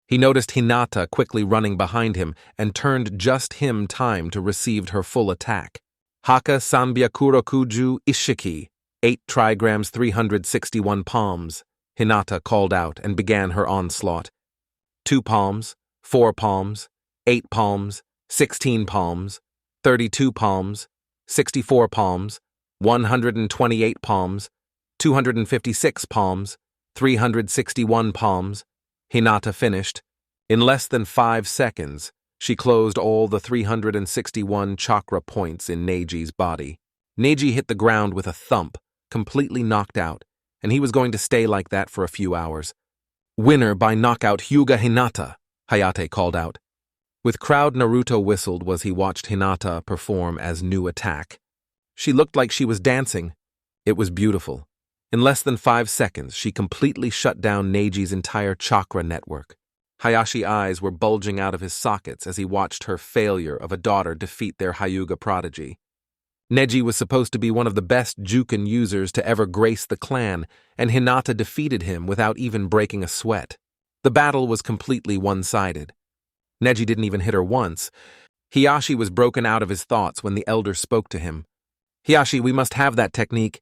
He noticed Hinata quickly running behind him and turned just him time to receive her full attack. Haka Sanbyakurokuju Ishiki, 8 trigrams 361 palms, Hinata called out and began her onslaught. 2 palms, 4 palms, 8 palms, 16 palms, 32 palms, 64 palms, 128 palms, 256 palms, 361 palms. Hinata finished. In less than 5 seconds, she closed all the 361 chakra points in Neji's body. Neji hit the ground with a thump, completely knocked out, and he was going to stay like that for a few hours. Winner by knockout Hyuga Hinata, Hayate called out. With crowd Naruto whistled as he watched Hinata perform as new attack. She looked like she was dancing. It was beautiful. In less than 5 seconds, she completely shut down Neji's entire chakra network. Hayashi's eyes were bulging out of his sockets as he watched her failure of a daughter defeat their Hyuga prodigy. Neji was supposed to be one of the best Juken users to ever grace the clan, and Hinata defeated him without even breaking a sweat. The battle was completely one-sided. Neji didn't even hit her once. Hiashi was broken out of his thoughts when the elder spoke to him. Hiashi, we must have that technique.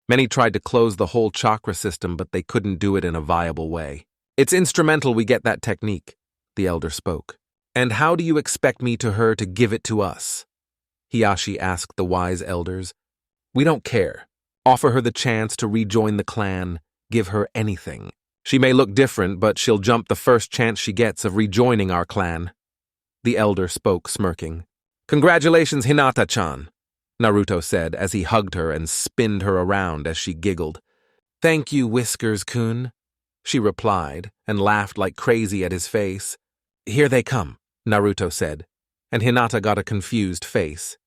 Many tried to close the whole chakra system, but they couldn't do it in a viable way. It's instrumental we get that technique, the elder spoke. And how do you expect me to her to give it to us? Hiashi asked the wise elders. We don't care. Offer her the chance to rejoin the clan. Give her anything. She may look different, but she'll jump the first chance she gets of rejoining our clan. The elder spoke, smirking. Congratulations, Hinata-chan, Naruto said as he hugged her and spinned her around as she giggled. Thank you, Whiskers-kun, she replied and laughed like crazy at his face. Here they come, Naruto said, and Hinata got a confused face.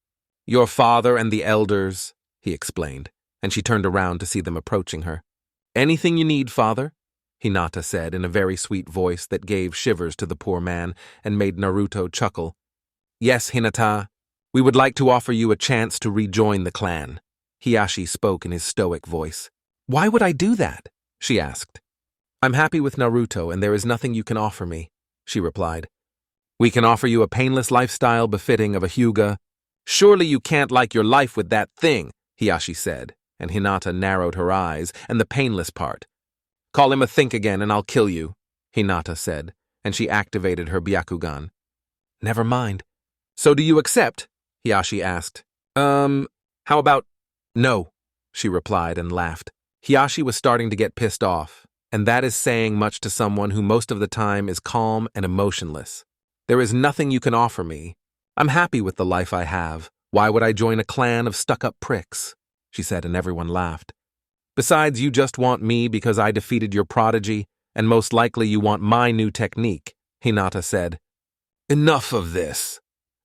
Your father and the elders, he explained, and she turned around to see them approaching her. Anything you need, father? Hinata said in a very sweet voice that gave shivers to the poor man and made Naruto chuckle. Yes, Hinata, we would like to offer you a chance to rejoin the clan. Hiashi spoke in his stoic voice. Why would I do that? She asked. I'm happy with Naruto and there is nothing you can offer me, she replied. We can offer you a painless lifestyle befitting of a Hyuga. Surely you can't like your life with that thing, Hiashi said, and Hinata narrowed her eyes, and the painless part. Call him a think again and I'll kill you, Hinata said, and she activated her Byakugan. Never mind. So do you accept? Hiashi asked. How about… No, she replied and laughed. Hiashi was starting to get pissed off, and that is saying much to someone who most of the time is calm and emotionless. There is nothing you can offer me. I'm happy with the life I have. Why would I join a clan of stuck-up pricks? She said, and everyone laughed. Besides, you just want me because I defeated your prodigy, and most likely you want my new technique, Hinata said. Enough of this,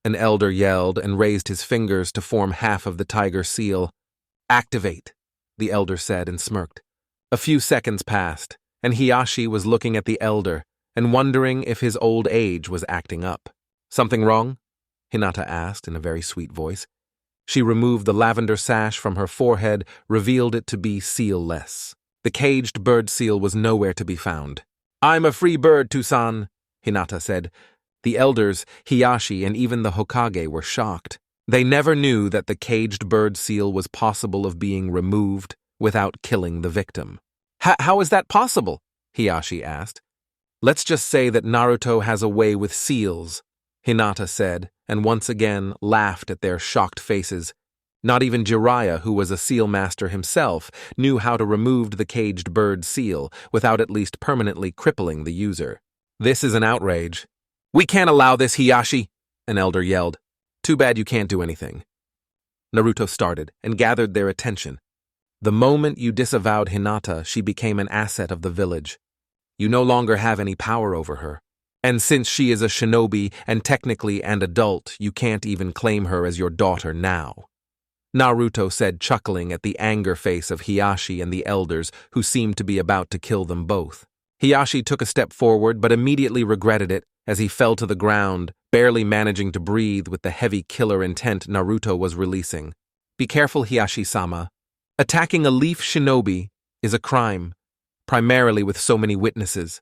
an elder yelled and raised his fingers to form half of the tiger seal. Activate, the elder said and smirked. A few seconds passed, and Hiashi was looking at the elder and wondering if his old age was acting up. Something wrong? Hinata asked in a very sweet voice. She removed the lavender sash from her forehead, revealed it to be seal-less. The caged bird seal was nowhere to be found. I'm a free bird, Tusan, Hinata said. The elders, Hiashi, and even the Hokage were shocked. They never knew that the caged bird seal was possible of being removed without killing the victim. How is that possible? Hiashi asked. Let's just say that Naruto has a way with seals, Hinata said, and once again laughed at their shocked faces. Not even Jiraiya, who was a seal master himself, knew how to remove the caged bird seal without at least permanently crippling the user. This is an outrage. We can't allow this, Hiashi, an elder yelled. Too bad you can't do anything. Naruto started and gathered their attention. The moment you disavowed Hinata, she became an asset of the village. You no longer have any power over her. And since she is a shinobi and technically an adult, you can't even claim her as your daughter now. Naruto said, chuckling at the anger face of Hiashi and the elders, who seemed to be about to kill them both. Hiashi took a step forward but immediately regretted it as he fell to the ground, barely managing to breathe with the heavy killer intent Naruto was releasing. Be careful, Hiashi-sama. Attacking a leaf shinobi is a crime, primarily with so many witnesses,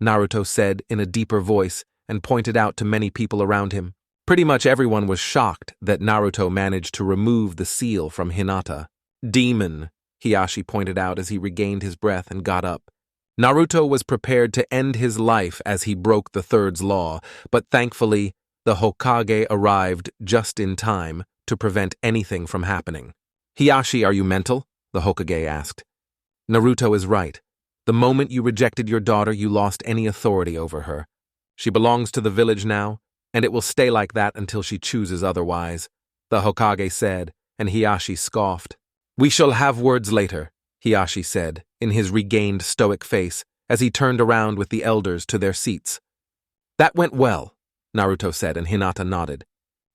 Naruto said in a deeper voice and pointed out to many people around him. Pretty much everyone was shocked that Naruto managed to remove the seal from Hinata. Demon, Hiashi pointed out as he regained his breath and got up. Naruto was prepared to end his life as he broke the third's law, but thankfully, the Hokage arrived just in time to prevent anything from happening. Hiashi, are you mental? The Hokage asked. Naruto is right. The moment you rejected your daughter, you lost any authority over her. She belongs to the village now, and it will stay like that until she chooses otherwise, the Hokage said, and Hiashi scoffed. We shall have words later, Hiashi said, in his regained stoic face, as he turned around with the elders to their seats. That went well, Naruto said, and Hinata nodded.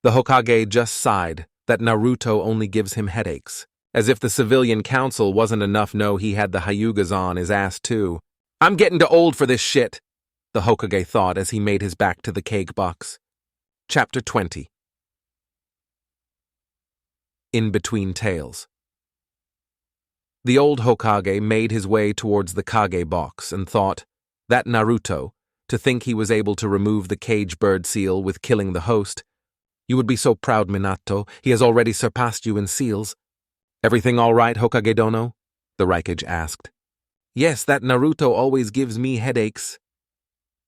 The Hokage just sighed that Naruto only gives him headaches. As if the civilian council wasn't enough, no, he had the Hyugas on his ass too. I'm getting too old for this shit, the Hokage thought as he made his back to the cake box. Chapter 20. In Between Tales. The old Hokage made his way towards the Kage box and thought, that Naruto, to think he was able to remove the cage bird seal with killing the host. You would be so proud, Minato. He has already surpassed you in seals. Everything all right, Hokage-dono? The Raikage asked. Yes, that Naruto always gives me headaches,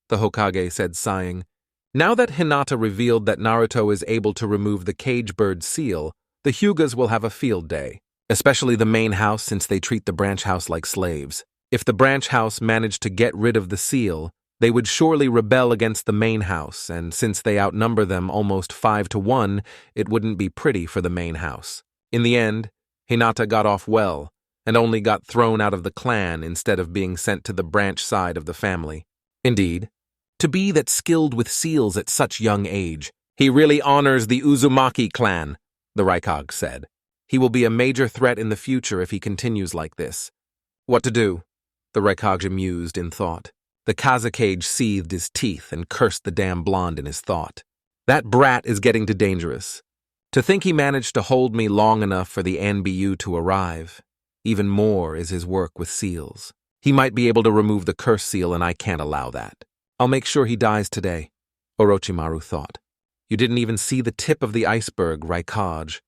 the Hokage said, sighing. Now that Hinata revealed that Naruto is able to remove the cage bird seal, the Hyugas will have a field day, especially the main house since they treat the branch house like slaves. If the branch house managed to get rid of the seal, they would surely rebel against the main house, and since they outnumber them almost 5-1, it wouldn't be pretty for the main house. In the end, Hinata got off well, and only got thrown out of the clan instead of being sent to the branch side of the family. Indeed, to be that skilled with seals at such young age, he really honors the Uzumaki clan, the Raikage said. He will be a major threat in the future if he continues like this. What to do? The Raikage mused in thought. The Kazakage seethed his teeth and cursed the damn blonde in his thought. That brat is getting too dangerous. To think he managed to hold me long enough for the NBU to arrive. Even more is his work with seals. He might be able to remove the curse seal, and I can't allow that. I'll make sure he dies today, Orochimaru thought. You didn't even see the tip of the iceberg, Raikage,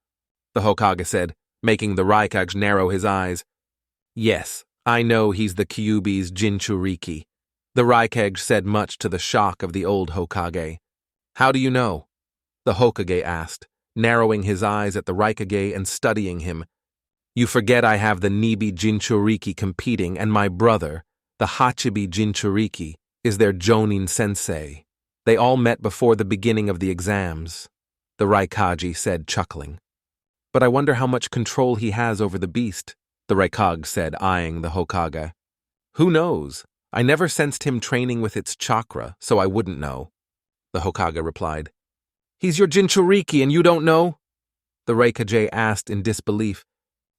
the Hokage said, making the Raikage narrow his eyes. Yes, I know he's the Kyuubi's Jinchuriki. The Raikage said, much to the shock of the old Hokage. How do you know? The Hokage asked, narrowing his eyes at the Raikage and studying him. You forget I have the Nibi Jinchuriki competing, and my brother, the Hachibi Jinchuriki, is their Jonin sensei. They all met before the beginning of the exams, the Raikage said, chuckling. But I wonder how much control he has over the beast, the Raikage said, eyeing the Hokage. Who knows? I never sensed him training with its chakra, so I wouldn't know, the Hokage replied. He's your Jinchuriki and you don't know? The Raikage asked in disbelief.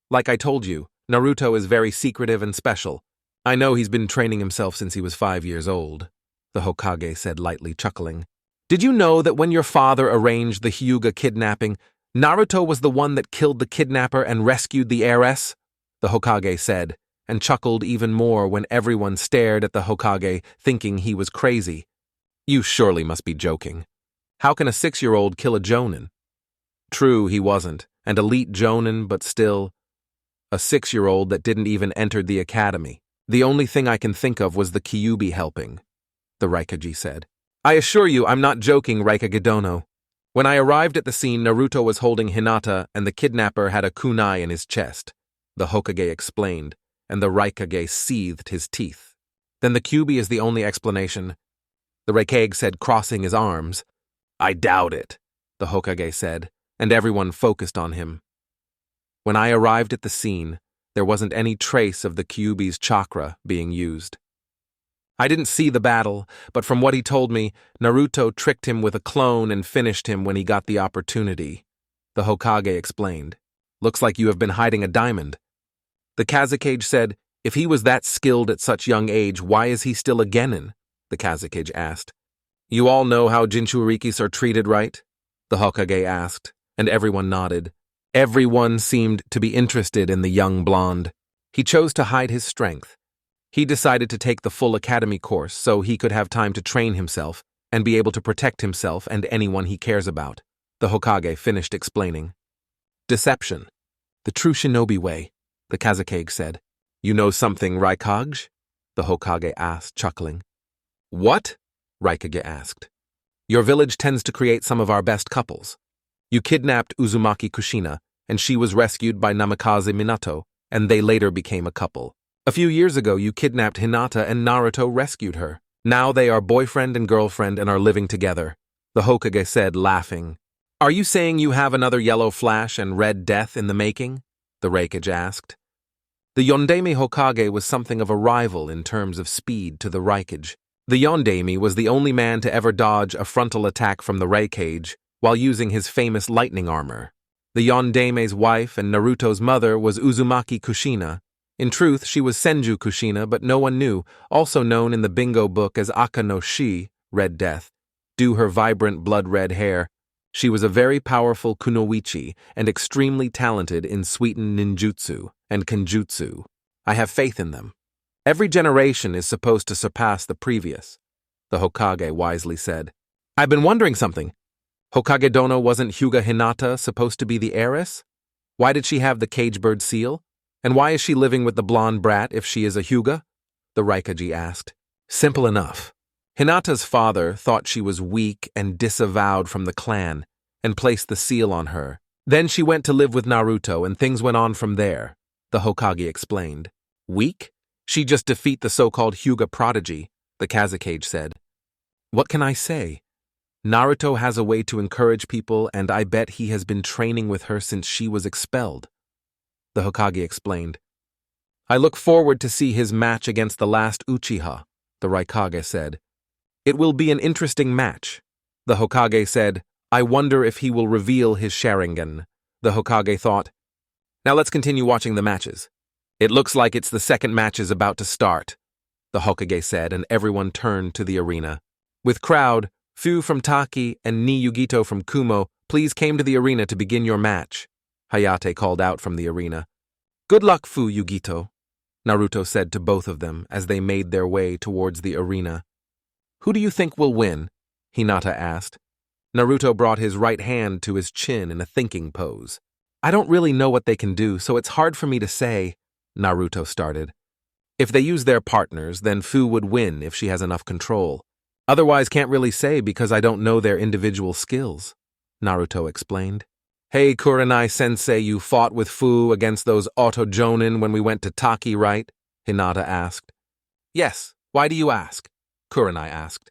Like I told you, Naruto is very secretive and special. I know he's been training himself since he was 5 years old, the Hokage said, lightly chuckling. Did you know that when your father arranged the Hyuga kidnapping, Naruto was the one that killed the kidnapper and rescued the heiress? The Hokage said, and chuckled even more when everyone stared at the Hokage, thinking he was crazy. You surely must be joking. How can a 6-year-old kill a Jonin? True, he wasn't, an elite Jonin, but still, a 6-year-old that didn't even enter the academy. The only thing I can think of was the Kyuubi helping, the Raikage said. I assure you I'm not joking, Raikage Dono. When I arrived at the scene, Naruto was holding Hinata and the kidnapper had a kunai in his chest, the Hokage explained, and the Raikage seethed his teeth. Then the Kyuubi is the only explanation, the Raikage said, crossing his arms. I doubt it, the Hokage said, and everyone focused on him. When I arrived at the scene, there wasn't any trace of the Kyuubi's chakra being used. I didn't see the battle, but from what he told me, Naruto tricked him with a clone and finished him when he got the opportunity, the Hokage explained. Looks like you have been hiding a diamond. The Kazakage said, if he was that skilled at such young age, why is he still a genin? The Kazakage asked. You all know how Jinchurikis are treated, right? The Hokage asked, and everyone nodded. Everyone seemed to be interested in the young blonde. He chose to hide his strength. He decided to take the full academy course so he could have time to train himself and be able to protect himself and anyone he cares about, the Hokage finished explaining. Deception. The true shinobi way, the Kazakage said. You know something, Raikage? The Hokage asked, chuckling. What? Raikage asked. Your village tends to create some of our best couples. You kidnapped Uzumaki Kushina, and she was rescued by Namikaze Minato, and they later became a couple. A few years ago, you kidnapped Hinata and Naruto rescued her. Now they are boyfriend and girlfriend and are living together, the Hokage said, laughing. Are you saying you have another Yellow Flash and Red Death in the making? The Raikage asked. The Yondaime Hokage was something of a rival in terms of speed to the Raikage. The Yondaime was the only man to ever dodge a frontal attack from the Raikage while using his famous lightning armor. The Yondaime's wife and Naruto's mother was Uzumaki Kushina. In truth, she was Senju Kushina, but no one knew, also known in the bingo book as Aka no Shi, Red Death. Due her vibrant blood-red hair, she was a very powerful kunoichi and extremely talented in sweetened ninjutsu and kenjutsu. I have faith in them. Every generation is supposed to surpass the previous, the Hokage wisely said. I've been wondering something. Hokage Dono, wasn't Hyuga Hinata supposed to be the heiress? Why did she have the cage-bird seal? And why is she living with the blonde brat if she is a Hyuga? The Raikage asked. Simple enough. Hinata's father thought she was weak and disavowed from the clan and placed the seal on her. Then she went to live with Naruto and things went on from there, the Hokage explained. Weak? She just defeat the so-called Hyuga prodigy, the Kazakage said. What can I say? Naruto has a way to encourage people and I bet he has been training with her since she was expelled, the Hokage explained. I look forward to see his match against the last Uchiha, the Raikage said. It will be an interesting match, the Hokage said. I wonder if he will reveal his Sharingan, the Hokage thought. Now let's continue watching the matches. It looks like it's the second match is about to start, the Hokage said, and everyone turned to the arena. With crowd, Fu from Taki and Ni Yugito from Kumo, please came to the arena to begin your match, Hayate called out from the arena. Good luck, Fu Yugito, Naruto said to both of them as they made their way towards the arena. Who do you think will win? Hinata asked. Naruto brought his right hand to his chin in a thinking pose. I don't really know what they can do, so it's hard for me to say, Naruto started. If they use their partners, then Fu would win if she has enough control. Otherwise, can't really say because I don't know their individual skills, Naruto explained. Hey, Kurenai-sensei, you fought with Fu against those Auto-Jonin when we went to Taki, right? Hinata asked. Yes, why do you ask? Kurenai asked.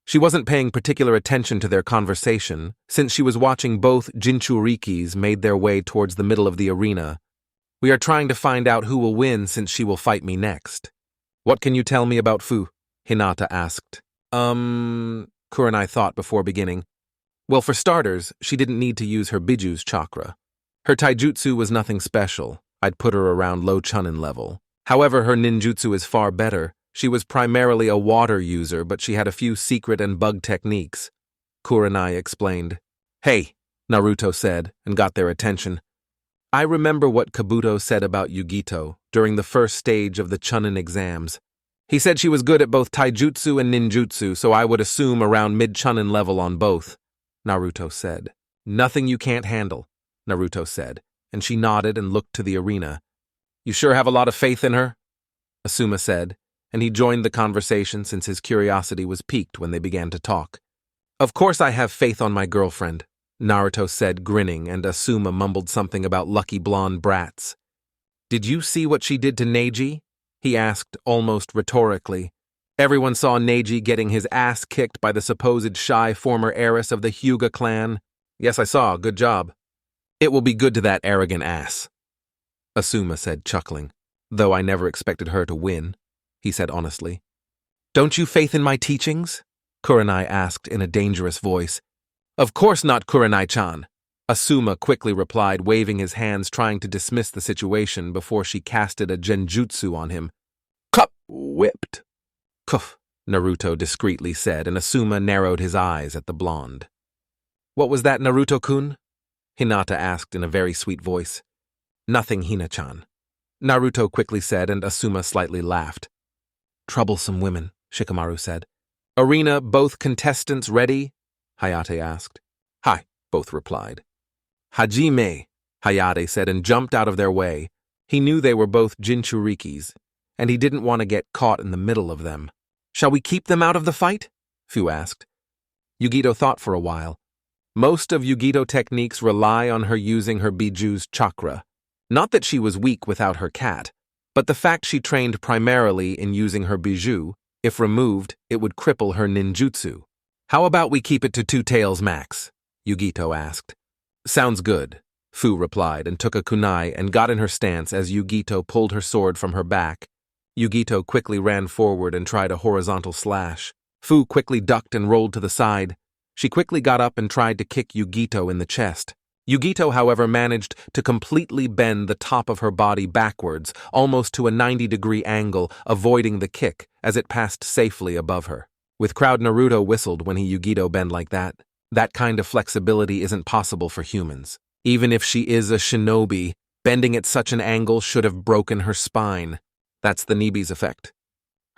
She wasn't paying particular attention to their conversation, since she was watching both Jinchurikis made their way towards the middle of the arena. We are trying to find out who will win since she will fight me next. What can you tell me about Fu? Hinata asked. Kurenai thought before beginning. Well, for starters, she didn't need to use her Biju's chakra. Her taijutsu was nothing special. I'd put her around low chunin level. However, her ninjutsu is far better. She was primarily a water user, but she had a few secret and bug techniques, Kurenai explained. Hey, Naruto said, and got their attention. I remember what Kabuto said about Yugito during the first stage of the chunin exams. He said she was good at both taijutsu and ninjutsu, so I would assume around mid-chunin level on both, Naruto said. Nothing you can't handle, Naruto said, and she nodded and looked to the arena. You sure have a lot of faith in her? Asuma said, and he joined the conversation since his curiosity was piqued when they began to talk. Of course I have faith on my girlfriend, Naruto said, grinning, and Asuma mumbled something about lucky blonde brats. Did you see what she did to Neji? He asked, almost rhetorically. Everyone saw Neji getting his ass kicked by the supposed shy former heiress of the Hyuga clan. Yes, I saw. Good job. It will be good to that arrogant ass, Asuma said, chuckling. Though I never expected her to win, he said honestly. Don't you faith in my teachings? Kurenai asked in a dangerous voice. Of course not, Kurenai-chan, Asuma quickly replied, waving his hands trying to dismiss the situation before she casted a genjutsu on him. Cup whipped. Kuff, Naruto discreetly said, and Asuma narrowed his eyes at the blonde. What was that, Naruto-kun? Hinata asked in a very sweet voice. Nothing, Hina-chan, Naruto quickly said, and Asuma slightly laughed. Troublesome women, Shikamaru said. Arena, both contestants ready? Hayate asked. Hi, both replied. Hajime, Hayate said, and jumped out of their way. He knew they were both Jinchurikis, and he didn't want to get caught in the middle of them. Shall we keep them out of the fight? Fu asked. Yugito thought for a while. Most of Yugito techniques rely on her using her Biju's chakra. Not that she was weak without her cat, but the fact she trained primarily in using her Biju, if removed, it would cripple her ninjutsu. How about we keep it to 2 tails max? Yugito asked. Sounds good, Fu replied, and took a kunai and got in her stance as Yugito pulled her sword from her back. Yugito quickly ran forward and tried a horizontal slash. Fu quickly ducked and rolled to the side. She quickly got up and tried to kick Yugito in the chest. Yugito, however, managed to completely bend the top of her body backwards, almost to a 90-degree angle, avoiding the kick as it passed safely above her. With crowd, Naruto whistled when he Yugito bend like that. That kind of flexibility isn't possible for humans. Even if she is a shinobi, bending at such an angle should have broken her spine. That's the Nibi's effect.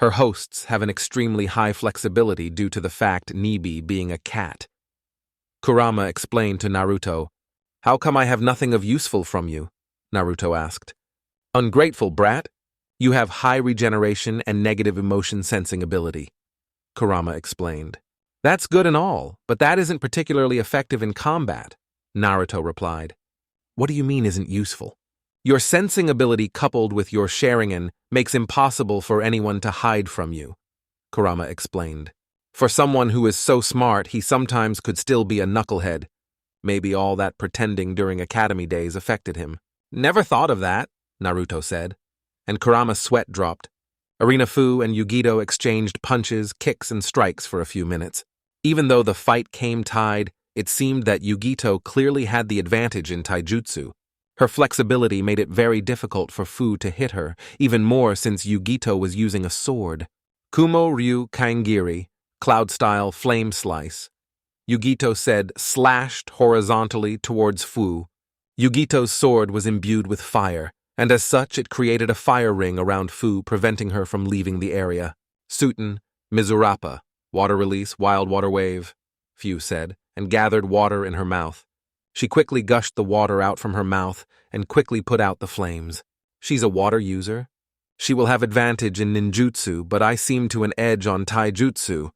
Her hosts have an extremely high flexibility due to the fact Nibi being a cat. Kurama explained to Naruto. How come I have nothing of useful from you? Naruto asked. Ungrateful brat. You have high regeneration and negative emotion sensing ability, Kurama explained. That's good and all, but that isn't particularly effective in combat, Naruto replied. What do you mean isn't useful? Your sensing ability coupled with your Sharingan makes impossible for anyone to hide from you, Kurama explained. For someone who is so smart, he sometimes could still be a knucklehead. Maybe all that pretending during academy days affected him. Never thought of that, Naruto said. And Kurama's sweat dropped. Arena Fu and Yugito exchanged punches, kicks, and strikes for a few minutes. Even though the fight came tied, it seemed that Yugito clearly had the advantage in taijutsu. Her flexibility made it very difficult for Fu to hit her, even more since Yugito was using a sword. Kumo Ryu Kaingiri, Cloud-style flame slice. Yugito said, slashed horizontally towards Fu. Yugito's sword was imbued with fire, and as such it created a fire ring around Fu, preventing her from leaving the area. Suten, Mizurapa, water release, wild water wave, Fu said, and gathered water in her mouth. She quickly gushed the water out from her mouth and quickly put out the flames. She's a water user? She will have advantage in ninjutsu, but I seem to an edge on taijutsu,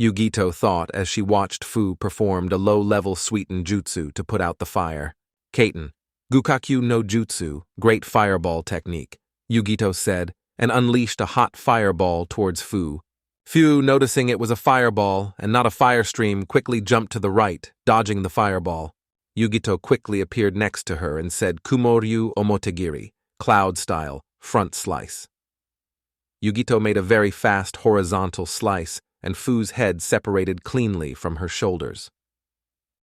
Yugito thought as she watched Fu performed a low-level sweetened jutsu to put out the fire. Kaiten, Gukakyu no Jutsu, great fireball technique, Yugito said, and unleashed a hot fireball towards Fu. Fu, noticing it was a fireball and not a fire stream, quickly jumped to the right, dodging the fireball. Yugito quickly appeared next to her and said Kumoryu Omotegiri, cloud-style, front slice. Yugito made a very fast horizontal slice, and Fu's head separated cleanly from her shoulders.